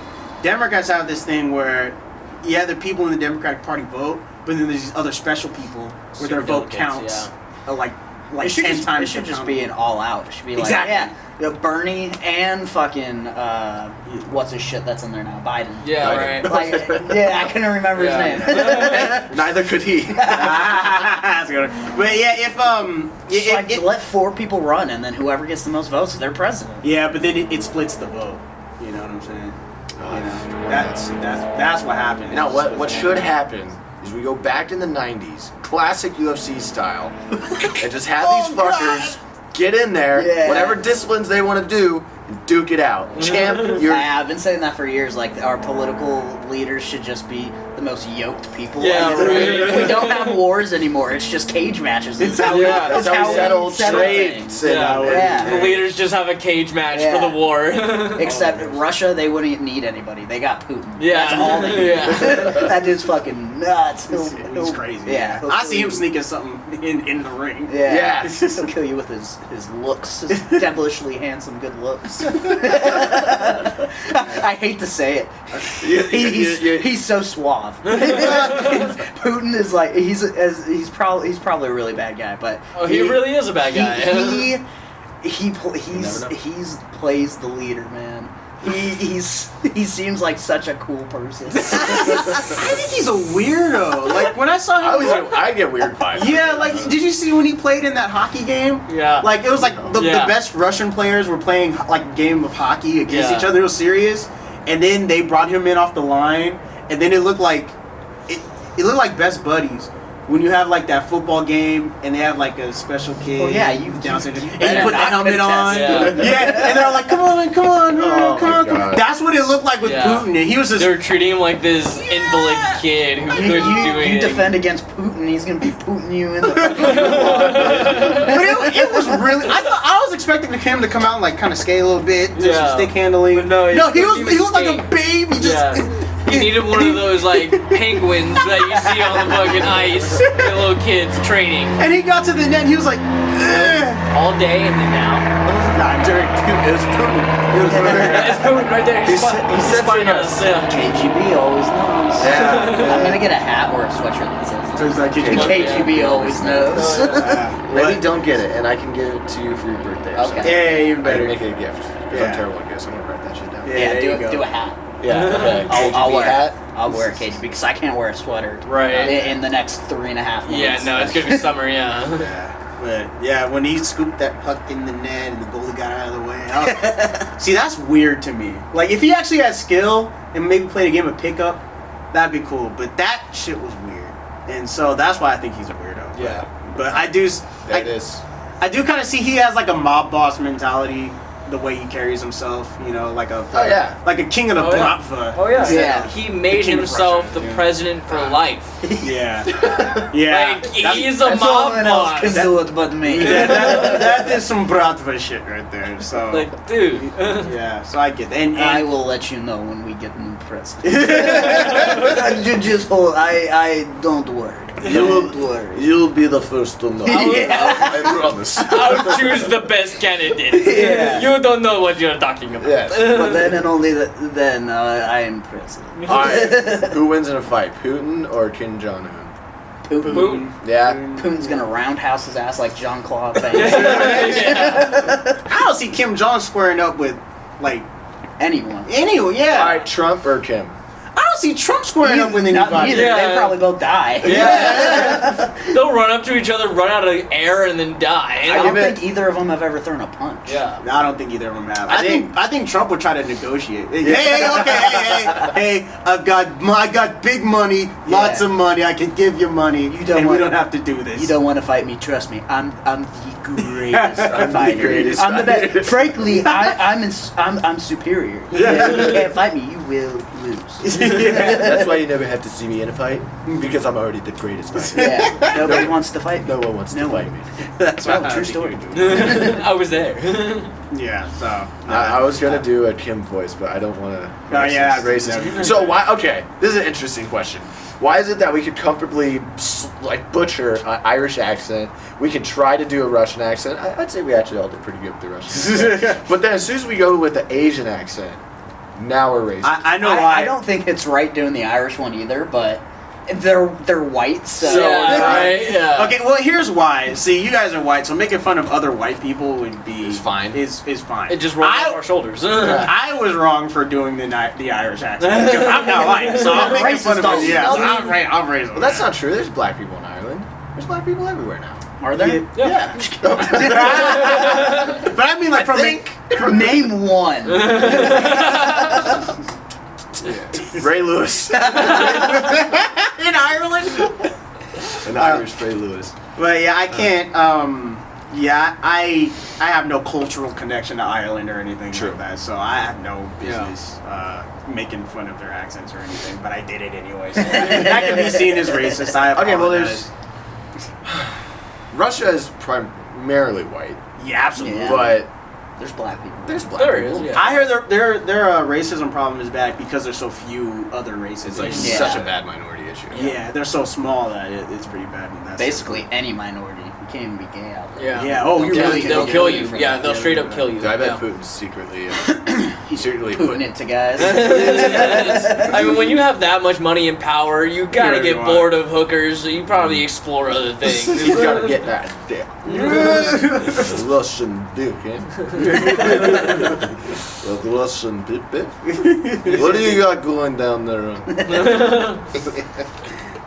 Democrats have this thing where, yeah, the people in the Democratic Party vote, but then there's these other special people where their vote Superdelegates, counts, like It should 10 just, times. it should the just count. be an all out. It should be like, Exactly. yeah, Bernie and fucking, what's his shit that's in there now? Biden. Yeah, Biden. right. Like, yeah, I couldn't remember his Yeah. name. Neither could he. That's good. But yeah, Just like, if let 4 people run, and then whoever gets the most votes, they're president. yeah, but then it splits the vote. You know what I'm saying? That's what happened. Now, what should happen is we go back in the 90s, classic UFC style, and just have these fuckers get in there, Yeah. whatever disciplines they want to do, and duke it out. Champ, you're... I've been saying that for years. Like, our political leaders should just be the most yoked people. Yeah, Like, right. We don't have wars anymore. It's just cage matches. It's how Yeah, That's how we settle trades. and, Yeah. Yeah. The leaders just have a cage match Yeah. for the war. Except Russia, they wouldn't need anybody. They got Putin. Yeah. That's all they need. Yeah. That dude's fucking nuts. He's crazy. Yeah. I see him sneaking something in the ring. Yeah. Yeah. He'll kill you with his looks, his devilishly handsome good looks. I hate to say it. He's so suave. Putin is like he's probably a really bad guy, but Oh, he really is a bad guy. He plays the leader, man. He seems like such a cool person. I think he's a weirdo. Like when I saw him, I get weird vibes. yeah. Like, did you see when he played in that hockey game? Yeah. Like it was like the Yeah. best Russian players were playing like a game of hockey against Yeah. each other. It was serious, and then they brought him in off the line, and then it looked like best buddies. When you have like that football game and they have like a special kid, Well, yeah, you down syndrome, and better you put the not helmet on, contest. Yeah. and they're like, come on, Oh, come my on. God. That's what it looked like with Yeah. Putin, and he was just They were treating him like this invalid kid who couldn't do anything. You defend against Putin, he's gonna be Putin you in the fucking But it was really. I was expecting him to come out and like kind of skate a little bit, do Yeah. some stick handling. But no, he he couldn't even was like a skate. baby. Just Yeah. He needed one of those like penguins that you see on the fucking ice, the little kids training and he got to the net. And he was like, "Ugh." all day and then now. Not during Putin. It was Putin. It was Yeah, it's Putin right there. He's spying us. Yeah. KGB always knows. Yeah. I'm gonna get a hat or a sweatshirt that says So he's like, the KGB always knows. Maybe don't get it, and I can give it to you for your birthday. or Okay. something. Yeah, even I can better. make it a gift. Because Yeah. I'm terrible at gifts. I'm gonna write that shit down. Yeah, Yeah, there you go. do a hat. Yeah. Okay. I'll KGB wear hat. I'll wear a KGB because I can't wear a sweater. Right. In the next 3.5 months. Yeah, no, it's gonna be summer. Yeah. Yeah. But yeah, when he scooped that puck in the net and the goalie got out of the way, I was, see that's weird to me. Like if he actually had skill and maybe played a game of pickup, that'd be cool. But that shit was weird, and so that's why I think he's a weirdo. Yeah. But I do. That is. I do kind of see he has like a mob boss mentality, the way he carries himself. You know, like a yeah. like a king of the Oh, yeah. Bratva. Oh yeah. Yeah. He made king of himself Russia, the yeah. president for life. Yeah, yeah. Like That's- he's a No mob one else can boss. do it but me. that is some Bratva shit right there. So Like, dude. yeah, so I get that. And I will let you know when we get new president. Just hold. I don't worry. Don't worry. You'll be the first to know. Yeah. I promise. I'll choose the best candidate. Yeah. You don't know what you're talking about. Yes. But then and only then I am president. All right. Who wins in a fight, Putin or Kim Jong Un? Putin. Yeah. Putin's gonna roundhouse his ass like Jean-Claude Van Yeah. I don't see Kim Jong squaring up with like Anyone. anyone. Yeah, All right, Trump or Kim? I don't see Trump squaring up with Not anybody. neither. Yeah. They probably both die. Yeah. They'll run up to each other, run out of air, and then die. I don't give it- think either of them have ever thrown a punch. Yeah. No, I don't think either of them have. I think- I think Trump would try to negotiate. Hey, I got big money, lots Yeah. of money. I can give you money, You don't and we want- don't have to do this. You don't want to fight me. Trust me. I'm the greatest I'm the fighter. greatest I'm the fighter. best. Frankly, I'm superior. You can't fight me. You will lose. That's why you never have to see me in a fight, because I'm already the greatest fighter. Yeah, nobody wants to fight me. No one wants to fight me. That's Well, what true I story. I was there. Yeah, so. I was gonna do a Kim voice, but I don't want to. Oh, yeah, racist. So why? Okay, this is an interesting question. Why is it that we could comfortably butcher an Irish accent? We could try to do a Russian accent. I'd say we actually all did pretty good with the Russian accent. But then as soon as we go with the Asian accent, now we're racist. I know why. I don't think it's right doing the Irish one either, but they're white, so Yeah, right? Yeah. Okay, well here's why. See, you guys are white, so making fun of other white people would be Is fine. Is fine. It just rolled off our shoulders. I was wrong for doing the Irish accent because I'm not white, so I'm making fun of Racist it. Yeah, all- so I'm racist. Well, that's not true. There's black people in Ireland. There's black people everywhere now. are there? Yeah. But I mean, like from Name one. Ray Lewis. in Ireland. An Irish Ray Lewis. But yeah, I can't. I have no cultural connection to Ireland or anything True. like that, so I have no business making fun of their accents or anything. But I did it anyway. So that can be seen as racist. I Okay, well, apologize. Russia is primarily white, Yeah, absolutely. Yeah. but There's black people. there's black There people. is, yeah. I hear their racism problem is bad because there's so few other races. It's like Yeah. such a bad minority issue. Yeah, they're so small that it's pretty bad. In that Basically, any minority. You can't even be gay out there. Yeah. Yeah. Oh, They'll you kill really you. They'll can. kill you. for Yeah, that. they'll straight up kill you. I bet Yeah. Putin's secretly Putting putting it to guys. I mean, when you have that much money and power, you gotta Yeah, get you are. bored of hookers, so you probably explore other things. He's gotta get that dick. Russian dick, eh? That Russian dick. What do you got going down there?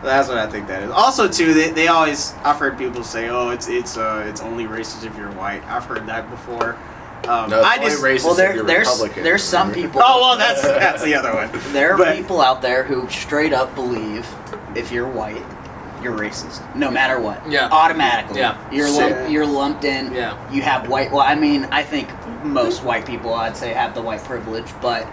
That's what I think that is. Also, too, they always. I've heard people say, "Oh, it's only racist if you're white." I've heard that before. No, it's I only just. racist Well, if you're there's Republican. there's some people. Oh well, that's the other one. There are But- people out there who straight up believe if you're white, you're racist, no matter what. Yeah. Automatically. Yeah. You're lumped in. Yeah. You have white. Well, I mean, I think most white people, I'd say, have the white privilege, but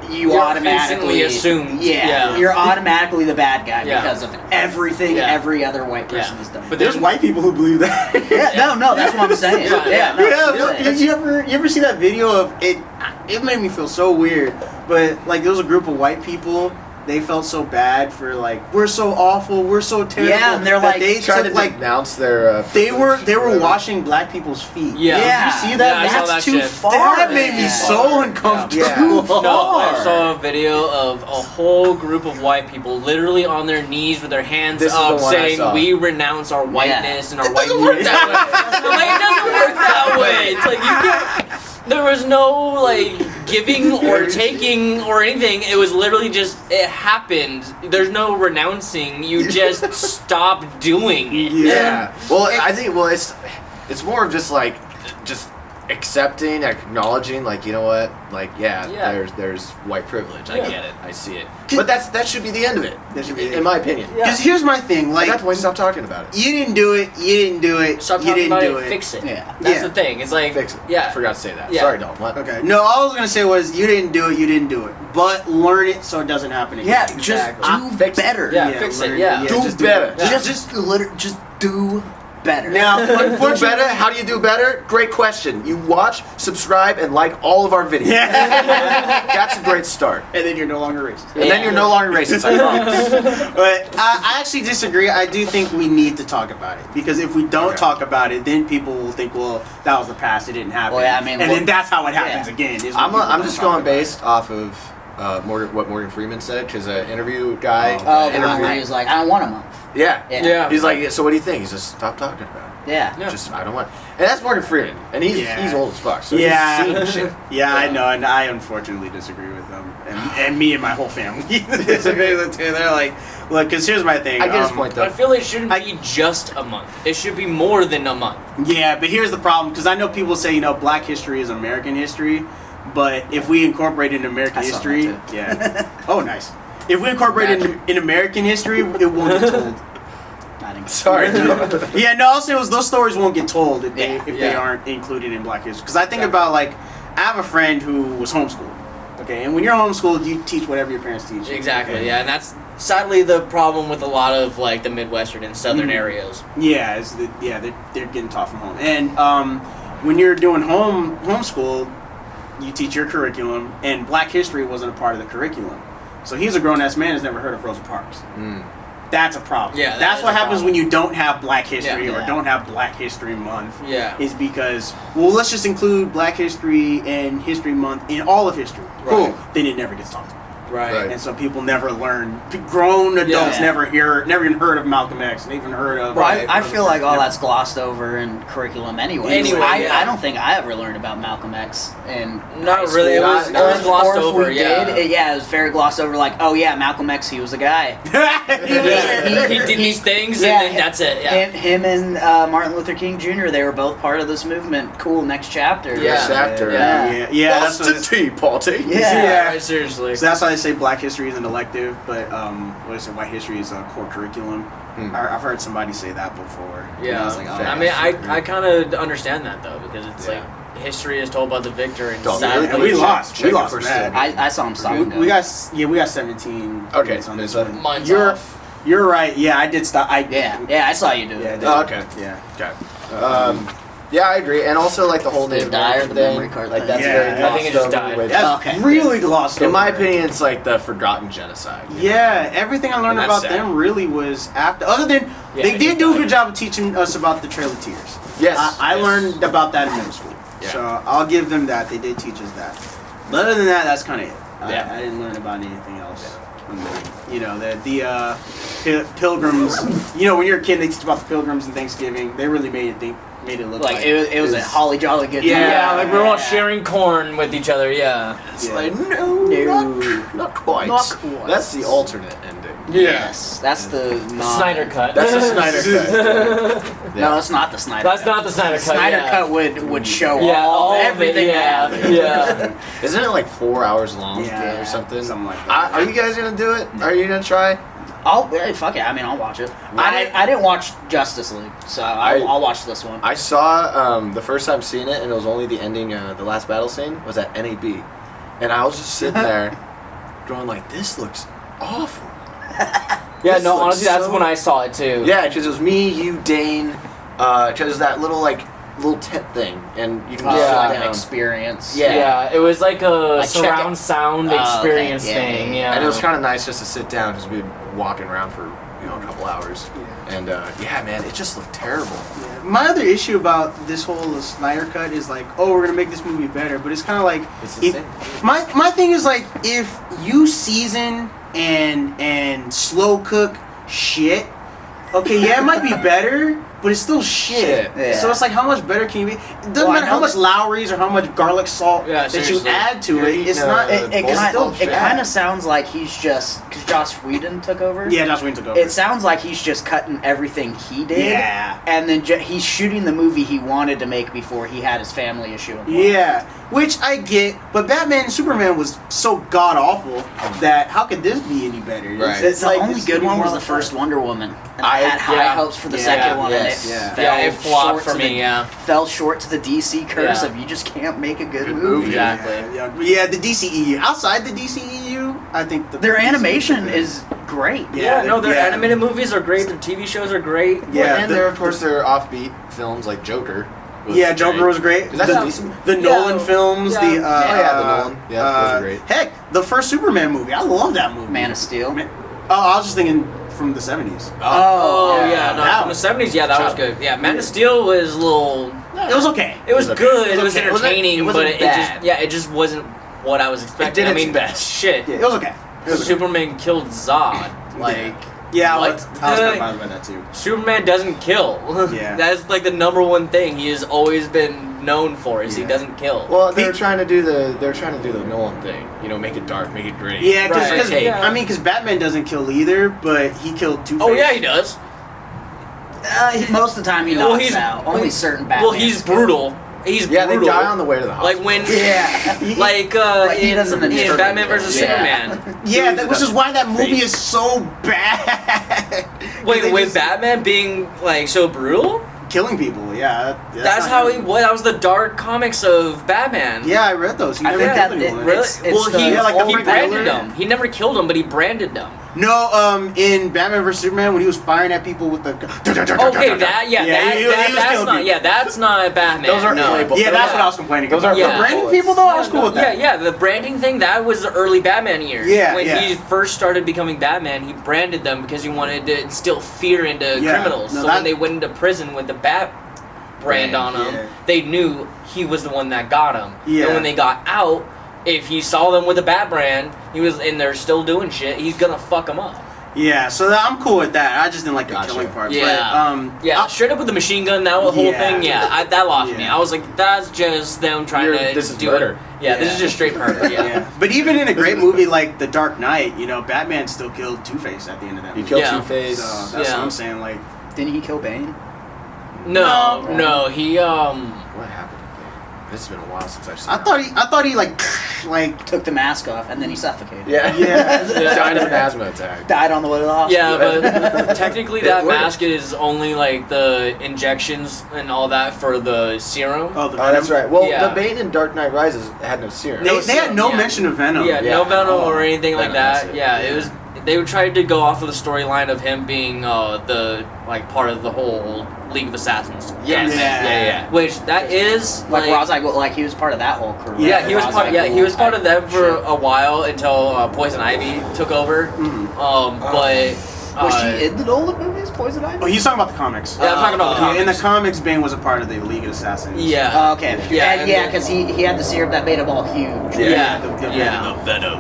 you You're automatically instantly assumed. Yeah, Yeah. you're automatically the bad guy Yeah. because of everything Yeah. every other white person Yeah. has done. But There's white people who believe that. yeah, no, that's what I'm saying. Yeah, Yeah, no, Yeah, I'm but saying. you ever see that video of it? It made me feel so weird. But like there was a group of white people. They felt so bad for like we're so awful, we're so terrible. Yeah, and they're that like, they trying took, to like denounce their. they were whatever. washing black people's feet. Yeah. Yeah. Did you see that? Yeah, I saw That's that too shit. far. That made me Yeah. so uncomfortable. Yeah. No, I saw a video of a whole group of white people literally on their knees with their hands This is up the one I saying, saw. "We renounce our whiteness and our white doesn't work that way." Like, it doesn't work that way. It's like you can't. There was no like giving or taking or anything. It was literally just it happened. There's no renouncing. You just stop doing it. Yeah. Well, I think it's more of just like just accepting, acknowledging, like you know what, like Yeah. there's white privilege. I Yeah. get it. I see it. But that should be the end of it. That should be in my opinion. Yeah. Because here's my thing, At like that point, stop talking about it. you didn't do it, you didn't do it, Stop you talking didn't about do it. it. Fix it. Yeah. That's Yeah. the thing. It's like Fix it. Yeah. I forgot to say that. Yeah. Sorry, Dalton. What? Okay. No, all I was gonna say was you didn't do it, you didn't do it. But learn it so it doesn't happen again. Yeah, Exactly. just do Fix it. better. Yeah. Fix it, yeah. Do just better. Yeah. Just do better. Now, Do unfortunately, better? How do you do better? Great question. You watch, subscribe, and like all of our videos. yeah, That's a great start. and then you're no longer racist. And then you're no longer racist, I promise. But I actually disagree. I do think we need to talk about it because if we don't Okay. talk about it, then people will think, well, that was the past. It didn't happen. Well, yeah, I mean, and well, then that's how it happens yeah. again. is when I'm people just don't talk going about it. based off of what Morgan Freeman said, because an interview guy. Oh, interview, he was like, I don't want a month. yeah. Yeah. Yeah. He's like, so what do you think? He's just stop talking about it. Yeah. Yeah. Just I don't want. And that's Morgan Freeman, and he's Yeah. old as fuck. So Yeah. he's seen shit. Yeah, I know, and I unfortunately disagree with them, and me and my whole family disagree with it too. They're like, look, because here's my thing. I get his point I though. feel it shouldn't be just a month. It should be more than a month. Yeah, but here's the problem, because I know people say, Black history is American history, but if we incorporate it in American I saw history, that yeah. Oh, nice. If we incorporate it in American history, it won't get told. I think Sorry. Yeah, no, I'll say was those stories won't get told if they Yeah. if Yeah. they aren't included in Black history. Because I think about like, I have a friend who was homeschooled, Okay, and when you're homeschooled, you teach whatever your parents teach you. Exactly. Okay. Yeah, and that's sadly the problem with a lot of like the Midwestern and Southern Mhm. areas. Yeah, they're getting taught from home. And when you're doing homeschool, you teach your curriculum, and Black history wasn't a part of the curriculum. So he's a grown-ass man who's never heard of Rosa Parks. Mm. That's a problem. Yeah, that that's is what a happens problem. when you don't have Black history Yeah. or don't have Black History Month. Yeah. Is because, well, let's just include Black History and History Month in all of history. Right. Cool. Then it never gets talked about. Right. And so people never learn. Grown adults Yeah. never even heard of Malcolm X, and even heard of. Well, Right. I feel like all that's glossed over in curriculum anyway. Anyway, yeah. I don't think I ever learned about Malcolm X in Not high really. It school. was, it Not- was glossed Or if over. we Yeah. did, it was very glossed over. Like, oh yeah, Malcolm X, he was a guy. He did these things, Yeah. and then that's it. Yeah. Him and Martin Luther King Jr. They were both part of this movement. Cool. Next chapter. Yeah. Next chapter. Yeah. That's what Boston it's, Tea Party. Yeah. Right, seriously. so that's why they say Black history is an elective, but what is it? White history is a core curriculum. Hmm. I've heard somebody say that before. And Yeah. I was like, oh, I mean, that's I kind of understand that though, because it's Yeah. like history is told by the victor, and Don't sadly, and we check- lost. check We it lost for bad. steady. I saw him stop. we, and go. we got 17. Okay, minutes on this there's one. mine's You're off. you're right. Yeah, I did stop. Yeah, I saw you do Yeah, I it. did. Oh, okay. Yeah. Okay. Yeah, I agree. And also, like, the whole Did it Native die or American the thing. memory card Like, thing? that's Yeah, very I glossed think it just over, died. which- That's Okay. really glossed in over. my opinion, it's like the forgotten genocide. you know? Yeah, everything I learned And about that's sad. them really was after. Other than Yeah, they I did get do a that. good job of teaching us about the Trail of Tears. Yes. I yes. learned about that in middle school, Yeah. so I'll give them that. They did teach us that. But other than that, that's kind of it. Yeah. I didn't learn about anything else. You know, pilgrims. You know, when you're a kid, they teach about the pilgrims and Thanksgiving. They really made it look Like it was a holly jolly good Yeah, time. like we're all sharing corn with each other. Yeah. It's Yeah. like, no, not quite. Not quite. That's the alternate ending. Yes, that's the Snyder cut. That's the Snyder cut. No, that's not the Snyder. That's cut. not the Snyder cut. Snyder yeah. cut would show Yeah, all of it, everything. Yeah. that happened. Yeah. Isn't it like 4 hours long Yeah, or something? something like that. Are you guys gonna do it? Are you gonna try? Hey, fuck it. I mean, I'll watch it. I- I didn't watch Justice League, so I'll watch this one. I saw the first time seeing it, and it was only the ending. The last battle scene was at NAB, and I was just sitting there, going like, "This looks awful." Yeah, This no, looks honestly, that's so- when I saw it too. Yeah, because it was me, you, Dane, because that little tent thing, and you can just Yeah. sit like an down. experience. Yeah. Yeah, it was like a Like, check surround it. sound Oh, okay. experience Yeah, thing. yeah, Yeah. And it was kind of nice just to sit down because we'd been walking around for a couple hours, and yeah, man, it just looked terrible. My other issue about this whole Snyder cut is like, oh, we're gonna make this movie better, but it's kind of like, It's the if, same. my thing is like, if you season and slow cook shit, okay, yeah, it might be better, but it's still shit. Shit. So it's like, how much better can you be? It doesn't Well, I matter how know much Lowry's or how much garlic salt Yeah, that you seriously. add to You're it. eating It's not. a- It Well, still kind bad. of sounds like he's just because Joss Whedon took over. Yeah, Joss Whedon took over. It sounds like he's just cutting everything he did. Yeah. And then he's shooting the movie he wanted to make before he had his family issue. involved. Yeah, which I get, but Batman and Superman was so god awful that how could this be any better? Right. It's The like only this good could be one was more the first Wonder Woman. And I- I had high yeah. hopes for the Yeah. second one, Yes. and it Yeah. fell Yeah, it flopped short for to me. the, Yeah. fell short to the DC curse Yeah. of you just can't make a good, Good movie. movie. Exactly. Yeah, the DCEU. Outside the DCEU, I think Their animation is great. Yeah, no, their yeah. animated movies are great. Their TV shows are great. Yeah, and the- there, of course, there are offbeat films like Joker. was Yeah, Joker great. was great. 'Cause that's the, decent. the Nolan films, yeah. the Oh, yeah, the Nolan. Yeah, those are great. Heck, the first Superman movie. I love that movie. Man of Steel. Oh, I was just thinking from the 70s. Oh, yeah, no, that from the was- 70s, yeah, that was good. Yeah, Man of Steel was a little. It was okay. It was okay. good. It It was was okay. It wasn't- entertaining, it but wasn't it bad. just it just wasn't what I was expecting. did I its mean, best. shit. Yeah, it was okay. It was okay. Superman killed Zod. Like, Yeah, I What? was kind of bothered by that too. Superman doesn't kill. Yeah. That's like the number one thing he has always been known for is he Yeah. doesn't kill. Well, they're trying to do the Nolan thing. Make it dark, make it gritty. Yeah, Right. because Yeah. I mean, because Batman doesn't kill either, but he killed Two-Face. Oh yeah, he does. Most of the time he Well, knocks he's- out. Only certain Batman. Well, he's brutal. He's Yeah, they brutal. die on the way to the hospital. Like when, Yeah. like he in, doesn't in deserve Batman it. versus Yeah. Superman. Yeah, He which is why that movie fake. is so bad. Wait, They with just- Batman being like so brutal? killing people. Yeah, That's not how him. that was the dark comics of Batman. Yeah, I read those. He I never think killed that anyone. Really? It's Well, the- he, Yeah, like the he Frank branded Miller. them. He never killed them, but he branded them. No, in Batman vs Superman when he was firing at people with the. Okay, that he was that's killing not people. that's not Batman. Those are no. labels. Yeah, that's what I was complaining Those about. are Yeah. The branding bullets. people though, I was cool with that. Yeah, the branding thing, that was the early Batman years. Yeah, When yeah. he first started becoming Batman, he branded them because he wanted to instill fear into Yeah, criminals. no, So that- when they went into prison with the Bat brand on them, yeah. they knew he was the one that got them. Yeah. And when they got out, if he saw them with a Bat brand, and they're still doing shit, he's gonna fuck them up. Yeah, so I'm cool with that. I just didn't like the Gotcha. killing parts. Yeah. But, Yeah, straight up with the machine gun, that whole Yeah. thing, that lost me. Yeah. I was like, that's just them trying to This is do murder. it. Yeah, this is just straight murder. Yeah. yeah. But even in a great movie like The Dark Knight, Batman still killed Two-Face at the end of that He movie. killed Yeah. Two-Face. So that's Yeah. what I'm saying. Like, Didn't he kill Bane? No, he What happened? This has been a while since I've seen. I thought he like Took the mask off and then he suffocated. Yeah. Yeah. Died of an asthma attack. Died on the way to the hospital. Yeah, but technically that It worked. mask is only like the injections and all that for the serum. Oh, the Oh, that's right. Well, Yeah. the Bane in Dark Knight Rises had no serum. They had no Yeah. mention of Venom. Yeah, Yeah. no Venom Oh. or anything like Venom, that's that. it. Yeah, it was. They tried to go off of the storyline of him being the part of the whole League of Assassins. Yes. Yeah. Which that is Like Ra's al Ghul, like he was part of that whole crew. Yeah, right? he was Ra's part. al Yeah, he was Ghul part of type them for shit. a while until Poison Ivy took over. Mhm. But Was she in the Nolan movies, Poison Ivy? Oh, he's talking about the comics. Yeah, I'm talking about the Yeah, in the comics. comics, Bane was a part of the League of Assassins. Yeah. Oh, okay. Yeah, Yeah, and yeah, then- because he had the serum that made him all huge. Yeah. The Venom.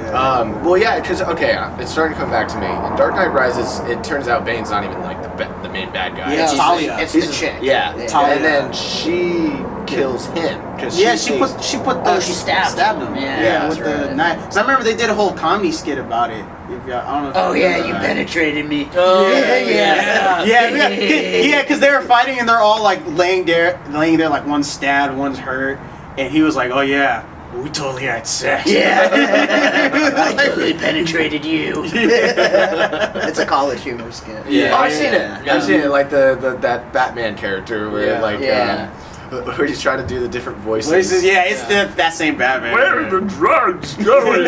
Yeah. Well, yeah, because it's starting to come back to me. In Dark Knight Rises, it turns out Bane's not even like the main bad guy. Yeah, It's it's, Talia. it's He's the just- chick. Yeah, Talia. and then she kills him because Yeah, she put the Oh, she stabbed him. him. with that's the right. knife. Cause I remember they did a whole comedy skit about it. If y'all, I don't know. If Oh you yeah, remember you that. penetrated me. Oh, Yeah, yeah, because they were fighting and they're all like laying there, like one's stabbed, one's hurt, and he was like, "Oh yeah, we totally had sex." Yeah, I totally penetrated you. It's a college humor skit. Yeah. Oh, I've seen it. Yeah. I've seen it, like the that Batman character where Yeah. like Yeah. where he's trying to do the different voices. Voices, yeah, it's that same Batman. drugs going?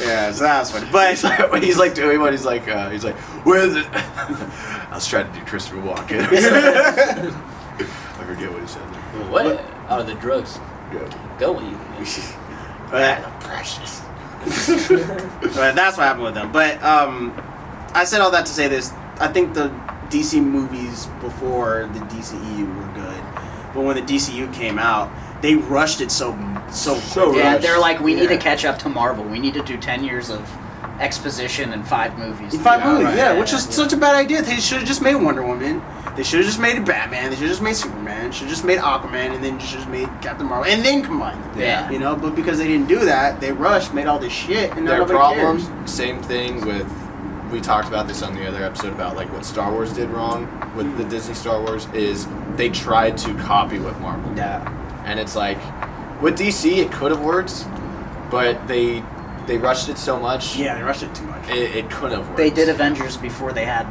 Yeah, so that was funny. But when he's like doing what he's like where's it? I was trying to do Christopher Walken. I forget what he said. What are the drugs going? but Precious. But that's what happened with them. But I said all that to say this. I think the DC movies before the DCEU were good, but when the DCU came out, they rushed it so Yeah, rushed. they're like, we need to Yeah. catch up to Marvel. We need to do 10 years of exposition and 5 movies. In 5 Yeah, movies, right. yeah, which was such a bad idea. They should have just made Wonder Woman. They should have just made Batman. They should have just made Superman. Should have just made Aquaman, and then should have made Captain Marvel, and then combined them. Yeah. You know, but because they didn't do that, they rushed, made all this shit, and now Their nobody problem, cares. same thing with. We talked about this on the other episode about like what Star Wars did wrong with the Disney Star Wars is they tried to copy what Marvel did. Yeah. And it's like, with DC, it could have worked, but they rushed it so much. Yeah, they rushed it too much. It couldn't have worked. They did Avengers before they had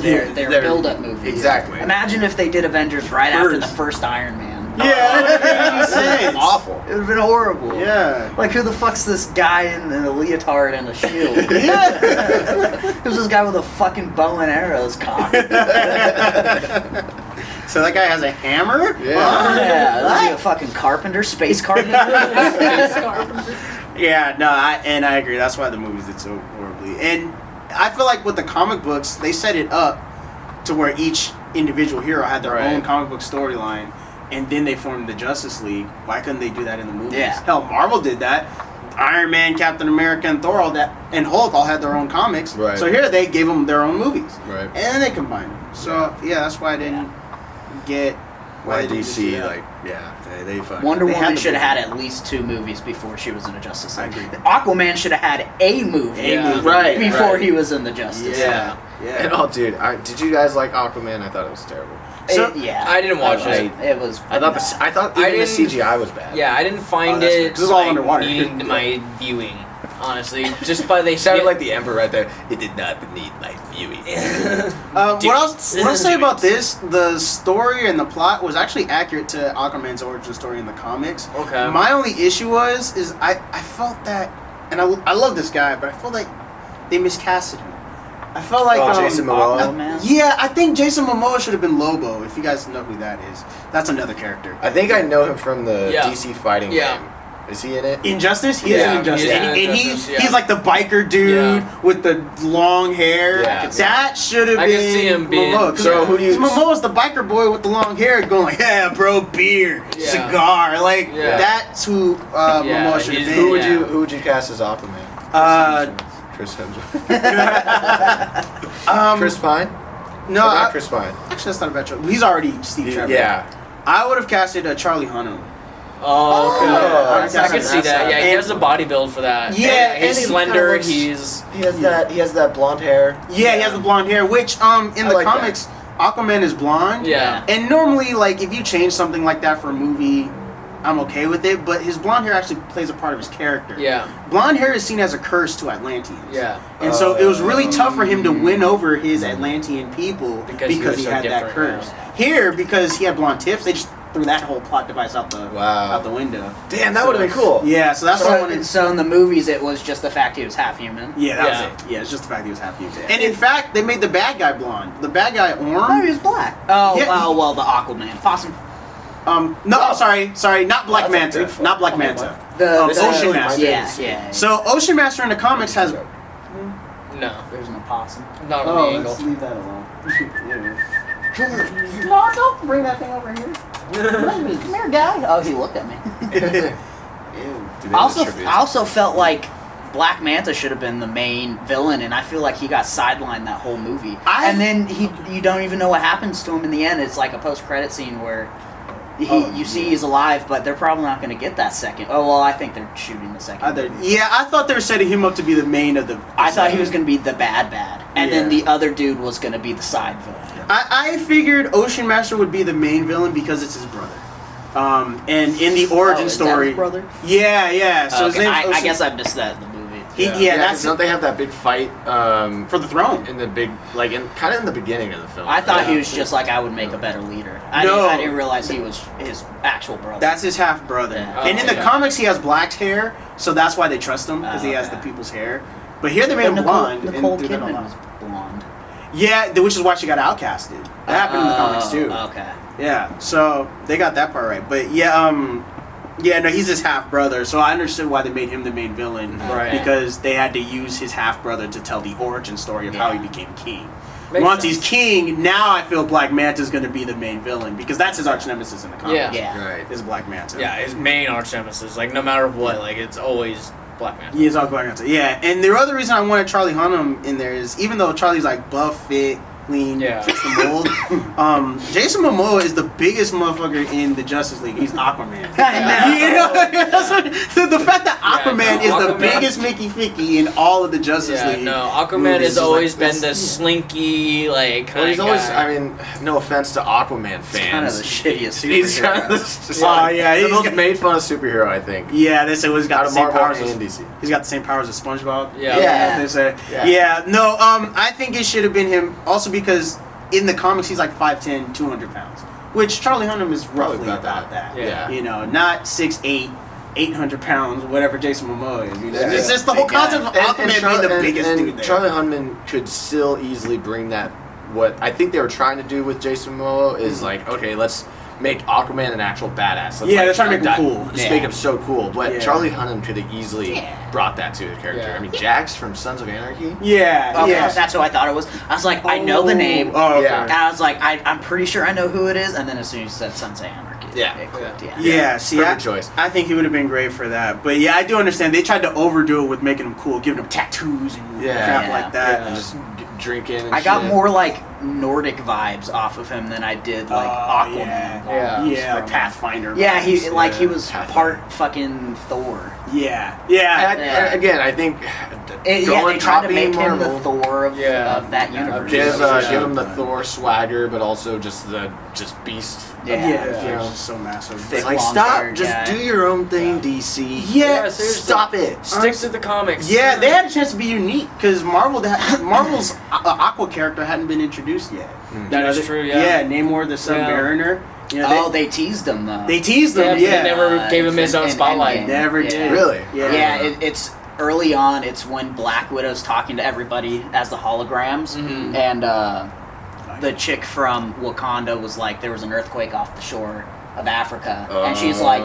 their Their- build-up movies. Exactly. Imagine if they did Avengers right after the First. first Iron Man. Yeah, that would be insane. Awful. It would have been horrible. Yeah. Like, who the fuck's this guy in a leotard and a shield? Yeah. Who's this guy with a fucking bow and arrows cocked? So that guy has a hammer? Yeah. Yeah, What? is he a fucking carpenter, space carpenter? Yeah, no, I agree. That's why the movies did so horribly. And I feel like with the comic books, they set it up to where each individual hero had their Right. own comic book storyline, and then they formed the Justice League. Why couldn't they do that in the movies? Yeah. Hell, Marvel did that. Iron Man, Captain America, and Thor, and Hulk all had their own comics. Right. So here they gave them their own movies. Right. And then they combined them. So yeah, that's why I didn't get Why they didn't just do DC, that. like, yeah, they fucking. Wonder They had Woman the should have movie. had at least 2 movies before she was in the Justice I League. agree. Aquaman should have had a movie, Yeah. Right, before right. he was in the Justice Yeah. And oh, dude, did you guys like Aquaman? I thought it was terrible. League. So- Yeah, I didn't watch I- it. It was. I thought I even the didn't- CGI was bad. Yeah, I didn't find that's right, it 'cause it's all like, underwater. needing my viewing. Honestly, just by they It sounded like the Emperor right there. It did not need my view. Yui. What I'll say about this, the story and the plot was actually accurate to Aquaman's origin story in the comics. Okay. My only issue is I felt that, and I love this guy, but I felt like they miscasted him. I felt like Jason Momoa. Aquaman? Yeah, I think Jason Momoa should have been Lobo. If you guys know who that is, that's another character. I think I know him from the Yeah. DC fighting Yeah. game. Is he in it? Injustice? He Yeah, is in Injustice. he's in And Injustice, yeah. he's like the biker dude Yeah. with the long hair. Yeah. That should have I been can see him being- Momoa. So who do you- Momoa's the biker boy with the long hair going like, yeah, bro, beer, Yeah. cigar. Like, Yeah. that's who Yeah, Momoa should have he's- been. Who would you cast as Aquaman? Chris Hemsworth. Chris Pine? No, What about I- Chris Pine. actually, that's not a bad choice. He's already Steve Trevor. Yeah. I would have casted Charlie Hunnam. Oh, okay. Oh, I can see that. Yeah, he has the body build for that. Yeah, And and he's he slender. kinda looks- He's He has that blonde hair. Yeah, he has the blonde hair, which in I the like that. comics, Aquaman is blonde. yeah. And normally, like, if you change something like that for a movie, I'm okay with it. But his blonde hair actually plays a part of his character. Yeah. Blonde hair is seen as a curse to Atlanteans. Yeah. And so it was really tough for him to win over his Atlantean people Because because he was he so had that different, curse. Here, because he had blonde tips, they just threw that whole plot device out the window. Damn, that would have been cool. Yeah, so that's what I wanted. So in the movies, it was just the fact he was half human. Yeah, that Yeah. was it. Yeah, it's just the fact he was half human. And in fact, they made the bad guy blonde. The bad guy Oh, he Orm. was black. Oh, Yeah, well, the Aquaman. Possum. No, sorry, not Black That's a Manta, big fuck. not Black Manta. The Ocean Master. Yeah. So Ocean Master in the comics has. No, There's an opossum. not on the angle. leave that alone. No, don't bring that thing over here. Come here, guy. Oh, he looked at me. Dude, I also felt like Black Manta should have been the main villain, and I feel like he got sidelined that whole movie. And then you don't even know what happens to him in the end. It's like a post-credit scene where you see he's alive, but they're probably not going to get that second. Oh well, I think they're shooting the second. Yeah, I thought they were setting him up to be the main of the. I thought he was going to be the bad, and then Yeah. the other dude was going to be the side villain. I figured Ocean Master would be the main villain because it's his brother. And in the origin Is that story, his brother? Yeah. So his Okay, name's I Ocean- guess I missed that in the movie. Yeah, that's Don't they have that big fight for the throne. in the big, like, kind of in the beginning of the film? I thought Yeah. he was just like, I would make a better leader. I No. didn't realize he was his actual brother. That's his half brother. Yeah. And in the Okay. comics, he has black hair, so that's why they trust him because he has Okay. the people's hair. But here they made him blonde. and Nicole threw that Kidman all was out. blonde. Yeah, which is why she got outcasted. That happened in the comics too. Okay. Yeah, so they got that part right. But no, he's his half brother, so I understood why they made him the main villain. Right. Because they had to use his half brother to tell the origin story of how he Yeah. became king. Makes Once sense. he's king, now I feel Black Manta's going to be the main villain because that's his arch nemesis in the comics. Yeah. Yeah. Right. Is Black Manta. Yeah, his main arch nemesis. Like no matter what, like it's always Black Man. He is all Black Manta. Yeah, and the other reason I wanted Charlie Hunnam in there is even though Charlie's like buff, fit, clean, Yeah. fits the mold, Jason Momoa is the biggest motherfucker in the Justice League. He's Aquaman. You know, that's what, so the fact that Yeah, Aquaman no, is the Aquaman- biggest Mickey Ficky in all of the Justice Yeah, League. no, Aquaman movies has is always like been this. the slinky, like kind Well, he's of always. guy. I mean, no offense to Aquaman fans. Kind of the shittiest He's kind of superhero. just Yeah, the he's most got- made fun of superhero, I think. Yeah, they say he's got Out the of same Marvel powers and as DC. he's got the same powers as SpongeBob. Yeah. Yeah. They say. Yeah. Yeah. No, I think it should have been him also because in the comics he's like 5'10", 200 pounds, which Charlie Hunnam is Probably roughly about about that. that. Yeah. You know, not 6'8", 800 pounds, whatever Jason Momoa is. You know? Yeah. It's just the whole Big guy. concept of Aquaman being the biggest dude there. Charlie Hunnam could still easily bring that. What I think they were trying to do with Jason Momoa is like, okay, let's make Aquaman an actual badass. Let's Yeah, like, they're trying to make him that- cool. Just Yeah. make him so cool. But Yeah. Charlie Hunnam could have easily brought that to his character. Yeah. I mean, Jax from Sons of Anarchy. Yeah, Okay, yeah. that's who I thought it was. I was like, I know the name. Oh, okay. Yeah. And I was like, I'm pretty sure I know who it is. And then as soon as you said Sons of Anarchy, Yeah. it clicked. Yeah. Yeah, see, Perfect choice. I think he would have been great for that. But yeah, I do understand. They tried to overdo it with making him cool, giving him tattoos and Yeah. crap Yeah. like that. And just drinking and I got shit. more like Nordic vibes off of him than I did like Aquaman. Yeah. Yeah, like from- Pathfinder. Yeah, he vibes, he was Pathfinder. part fucking Thor. Yeah. Yeah. Again, I think They tried to copying make him the Marvel. Thor of Yeah. that universe. Give Yeah. him the Thor swagger, but also just beast. Yeah, Yeah. it's just so massive. Thick, It's like long stop, haired just guy. do your own thing, DC. Yeah, seriously. Stop it. Stick to the comics. Yeah, they had a chance to be unique because Marvel's Aqua character hadn't been introduced yet. That is true, yeah. Yeah, Namor the Submariner. You know, Oh, they teased him though. they teased Yeah, him. but they Yeah, never gave him his own in spotlight. Endgame. never Yeah. did. Really? Yeah. Yeah, it's early on. It's when Black Widow's talking to everybody as the holograms, Mhm. and the chick from Wakanda was like, there was an earthquake off the shore of Africa, and she's like,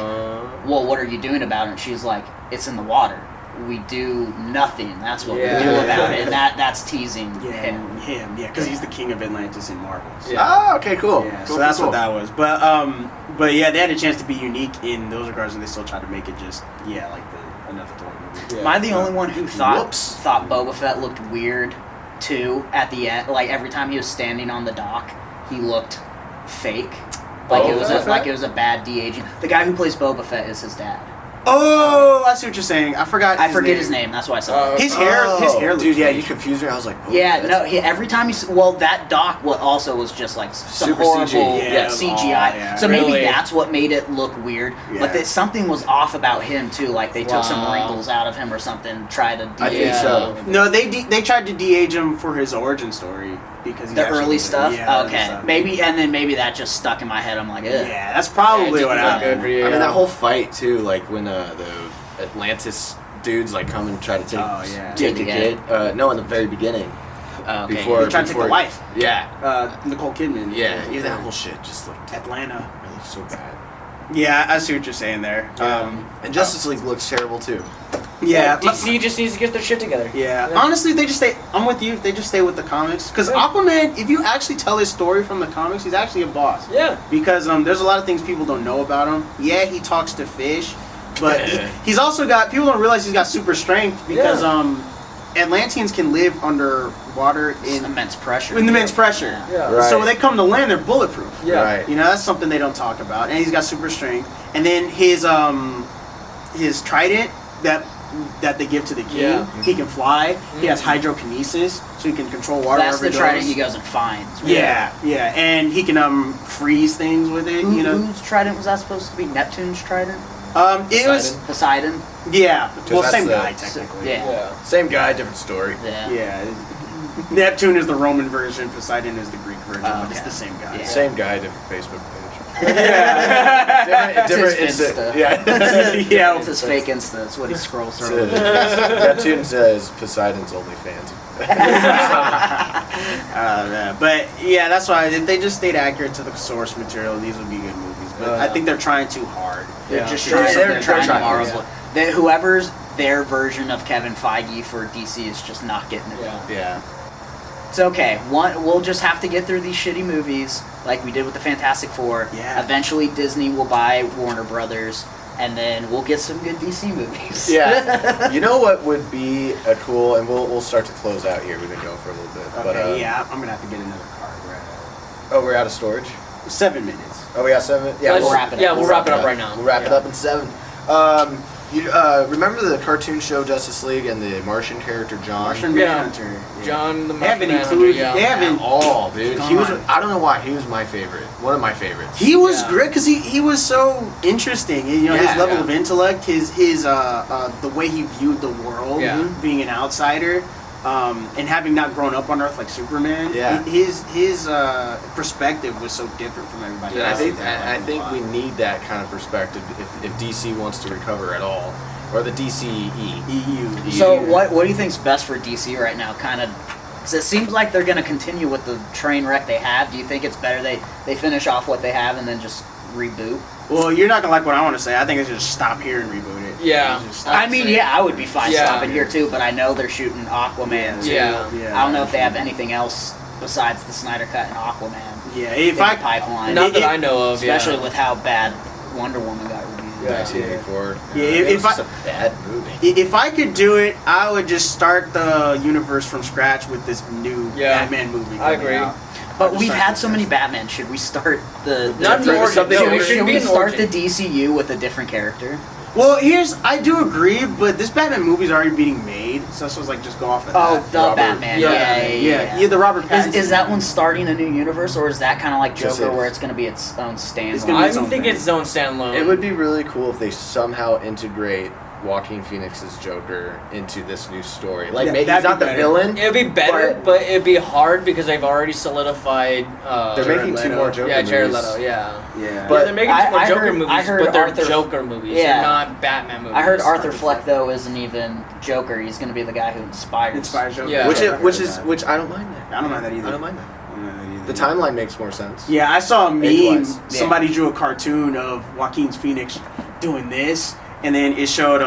well, what are you doing about it? And she's like, it's in the water. We do nothing. That's what Yeah. we do about it. And that's teasing him. Yeah, because he's the king of Atlantis in Marvel. So. Yeah. Oh, okay, cool. Yeah, Cool, so that's cool. what that was. But yeah, they had a chance to be unique in those regards, and they still tried to make it just like another Thor movie. Yeah. Am I the only one who thought Whoops. Boba Fett looked weird too at the end? Like every time he was standing on the dock, he looked fake. Like Boba it was Fett? it was a bad de-aging. The guy who plays Boba Fett is his dad. Oh, I see what you're saying. I forgot. I forget his name. That's why I said it. His hair. His hair. Looks Dude, yeah, fake. you confused me. I was like, oh, Yeah, that's- no. Every time that dock what also was just like some Super horrible CG. Yeah, CGI. yeah. So Really? maybe that's what made it look weird. Yeah. But that something was off about him too. Like they took some Wow. wrinkles out of him or something. Tried to. I think Yeah. so. No, they tried to de-age him for his origin story because he The actually early was- stuff. Yeah, early Okay, stuff. maybe that just stuck in my head. I'm like, ugh. Yeah, that's probably Yeah, what it didn't look happened. good for you. I mean, that whole fight too, like when the Atlantis dudes like come and try to take Oh, yeah. take the Yeah. kid. No, in the very beginning. Okay. Before They tried to take the wife. Yeah, Nicole Kidman. yeah. Even that whole shit just looked Atlanta. so bad. Yeah, I see what you're saying there. And Justice League looks terrible too. Yeah, DC just needs to get their shit together. Yeah. Honestly, they just stay. I'm with you. If they just stay with the comics, because Aquaman, if you actually tell his story from the comics, he's actually a boss. Yeah. Because there's a lot of things people don't know about him. Yeah, he talks to fish, but he's also got. People don't realize he's got super strength because Atlanteans can live underwater in in immense pressure. immense pressure. Yeah. Right. So when they come to land, they're bulletproof. Yeah. Right. You know, that's something they don't talk about. And he's got super strength. And then his trident that they give to the king, Yeah. he can fly. He has hydrokinesis, so he can control water That's the wherever trident he he goes. goes and finds. Yeah, yeah. And he can freeze things with it, you know. Whose trident was that supposed to be? Neptune's trident? It was Poseidon? yeah. Well, that's same the- guy technically. Yeah. Yeah. Same guy, different story. Yeah. Yeah. Neptune is the Roman version, Poseidon is the Greek version, Oh, but it's okay. the same guy. Yeah. Same guy, different Facebook page. Yeah. different It's his Insta. Insta. Yeah. Yeah. It's his fake Insta. That's what he scrolls through. Neptune says Poseidon's OnlyFans. But yeah, that's why if they just stayed accurate to the source material, these would be good movies. But I think they're trying too hard. They're Yeah. just They're- trying, they're they're trying to trying, marvel. Whoever's their version of Kevin Feige for DC is just not getting it. Yeah. Yeah. It's okay. We'll just have to get through these shitty movies like we did with the Fantastic Four. Yeah. Eventually Disney will buy Warner Brothers and then we'll get some good DC movies. Yeah. You know what would be a cool, and we'll start to close out here. We've been going for a little bit. Okay, But, yeah, I'm gonna have to get another card. Oh, we're out of storage? 7 minutes. Oh, we got 7? Yeah, Let's- we'll wrap it up. Yeah, we'll wrap it up right now. We'll wrap it Yeah. up in 7. You remember the cartoon show Justice League and the Martian character John? Martian Yeah. Manhunter. John the They haven't Manhunter, included. yeah. They haven't. Oh, dude. He Come was. on. I don't know why. He was my favorite. One of my favorites. He was Yeah. great because he was so interesting. You know, Yeah, his level yeah. of intellect, his the way he viewed the world, Yeah. being an outsider, and having not grown up on Earth like Superman. Yeah. His perspective was so different from everybody And I else. think we need that kind of perspective if DC wants to recover at all, or the DCE. EU. So Yeah. what do you think's best for DC right now? Kind of, because it seems like they're going to continue with the train wreck they have. Do you think it's better they finish off what they have and then just reboot? Well, you're not gonna like what I want to say. I think they should just stop here and reboot it. Yeah. Just stop. I mean, yeah, I would be fine Yeah. stopping here too, but I know they're shooting Aquaman too. Yeah. Yeah. I don't know if they have anything else besides the Snyder Cut and Aquaman Yeah, in if the I pipeline. Not that I know of, Especially yeah. with how bad Wonder Woman got reviewed. Yeah, 1984. Yeah, it if was just I- a bad movie. if I could do it, I would just start the universe from scratch with this new Yeah. Batman movie. I coming agree. out. But we've had so many Batman. Should we start the? Not the origin. something- No, it Should shouldn't we be an start origin. the DCU with a different character? Well, I do agree, but this Batman movie's already being made, so this was like just go off of Oh, that. the Robert- Batman. Yeah, the Robert Pattinson. Is that one starting a new universe, or is that kind of like Yes, Joker, it is. where it's going to be its own standalone? It's gonna be I its own think thing. it's zone standalone. It would be really cool if they somehow integrate Joaquin Phoenix's Joker into this new story. Like, Yeah, maybe he's that'd not be the better. villain. It'd be better, but it'd be hard because they've already solidified. They're Jared making two Leto. more Joker yeah, Jared movies. Leto. Yeah. Yeah. But Yeah, they're making two more I Joker heard- movies, I heard but they're Arthur- Joker movies. Yeah. They're not Batman movies. I heard Arthur Arthur Fleck Fleck. though isn't even Joker. He's going to be the guy who inspires. Inspires Joker. Yeah. Which Yeah, which I don't mind that. I don't mind that either. I don't mind that. I don't mind that The either. timeline makes more sense. Yeah, I saw a meme. Age-wise. Yeah. Somebody drew a cartoon of Joaquin Phoenix doing this, and then it showed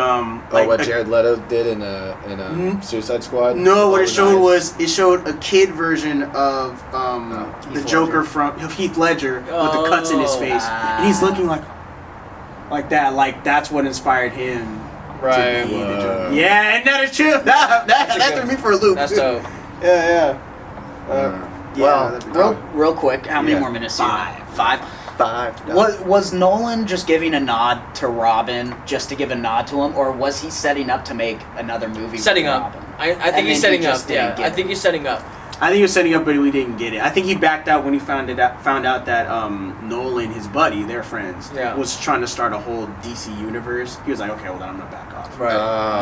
like what a- Jared Leto did in a Mm. Suicide Squad. No, what Oh, it showed nice. was it showed a kid version of the Heath Joker Ledger. of Heath Ledger with the cuts in his Oh. face, and he's looking like that. Like that's what inspired him. Right. To be the Whoa. Joker. Yeah, and that is true. That threw me for a loop. That's dope. Yeah. Well, that'd be dope. Real quick, how many Yeah. more minutes do you have? 5? 5. Was Nolan just giving a nod to Robin just to give a nod to him, or was he setting up to make another movie? Setting with up. Robin? I And think he's then he setting up. just didn't Yeah, get I think it. he's setting up. I think he was setting up, but we didn't get it. I think he backed out when he found out that Nolan, his buddy, their friends, Yeah. was trying to start a whole DC universe. He was like, okay, well then I'm gonna back off. Right.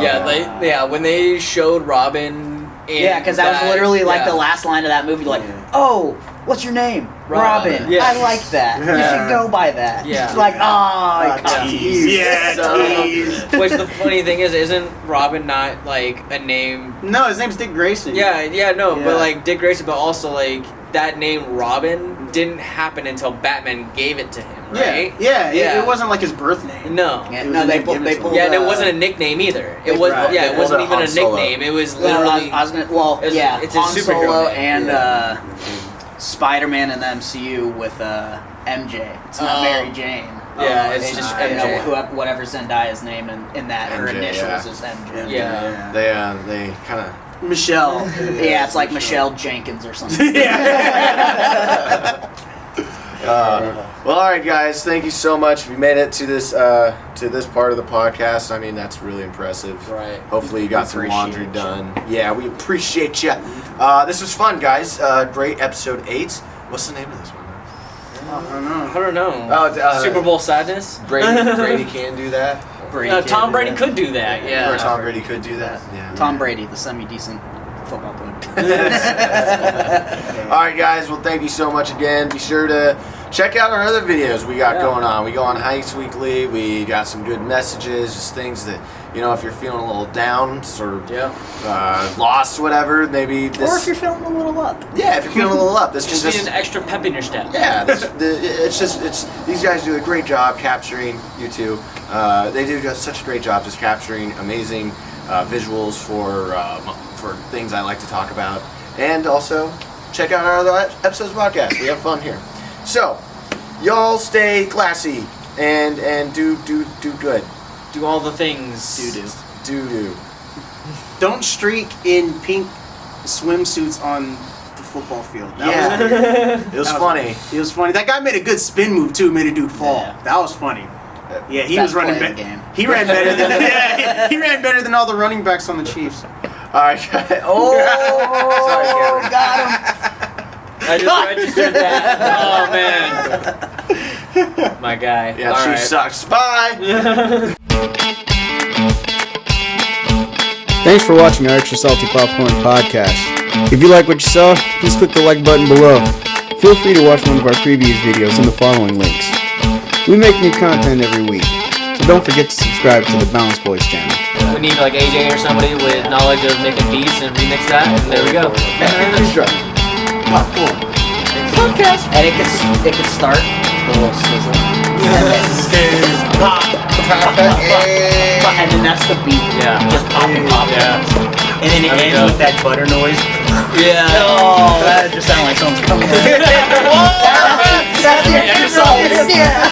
Yeah, when they showed Robin. In Yeah, because that was literally like the last line of that movie. Like, Yeah. oh, what's your name? Robin. Robin. Yeah. I like that. You should go by that. Yeah. It's like, oh, I got tease. teased. Yeah, So- tease. Which the funny thing is, isn't Robin not like a name? No, his name's Dick Grayson. Yeah, no, Yeah. but like Dick Grayson, but also like that name Robin didn't happen until Batman gave it to him, right? Yeah. Yeah. It wasn't like his birth name. No. Yeah, It was no, a they name pulled. given They to pulled. him. Yeah, and it wasn't a nickname either. It was Right. yeah, it They wasn't pulled even a a Han Solo. nickname. It was No, literally. I was gonna. Well, It's- yeah, it's his Han superhero Solo name. and Spider-Man in the MCU with MJ. It's not Oh. Mary Jane. Yeah, it's just you know, MJ. whatever Zandaya's name in that, her MJ, initials yeah. is MJ. Yeah. They kind of. Michelle. Yeah, it's like Michelle Jenkins or something. Well, all right, guys. Thank you so much. If you made it to this part of the podcast, I mean that's really impressive. Right. Hopefully you got some Appreciate laundry ya. done. Yeah, we appreciate you. This was fun, guys. Great episode 8. What's the name of this one? I don't know. Oh, Super Bowl sadness. Brady can do that. Brady No, can't Tom do Brady that. could do that. Yeah. Or Tom Brady could do that. Yeah. Tom Brady, the semi-decent football player. All right, guys. Well, thank you so much again. Be sure to check out our other videos we got going on. We go on Hikes Weekly. We got some good messages, just things that, you know, if you're feeling a little down, sort of Yeah. lost, whatever, maybe this. Or if you're feeling a little up. Yeah, if you're feeling a little up, this can Just need just. an extra pep in your step. Yeah, it's these guys do a great job capturing you two. They do just such a great job just capturing amazing visuals for things I like to talk about, and also check out our other episodes of the podcast. We have fun here. So, y'all stay classy and do good. Do all the things. Do. Don't streak in pink swimsuits on the football field. That Yeah. was weird. It was funny. It was funny. That guy made a good spin move too. Made a dude fall. Yeah. That was funny. Yeah, he Best was running play in the better. game. He ran better than he ran better than all the running backs on the Chiefs. All right, guys. Oh, sorry, Cameron. Got him. I just registered that. Oh man. My guy. Yeah, All Chief right. sucks. Bye. Thanks for watching our Extra Salty Popcorn podcast. If you like what you saw, please click the like button below. Feel free to watch one of our previous videos in the following links. We make new content every week, so don't forget to subscribe to the Balance Boys channel. We need like AJ or somebody with knowledge of making beats and remix that, and there we go. Popcorn. Podcast. And it could start with a little sizzle. And then that's the beat. Yeah. Just popping. Yeah. And then it There we ends go. with that butter noise. Yeah. Oh, that just sounded like someone's coming. That's the extra sauce. Yeah.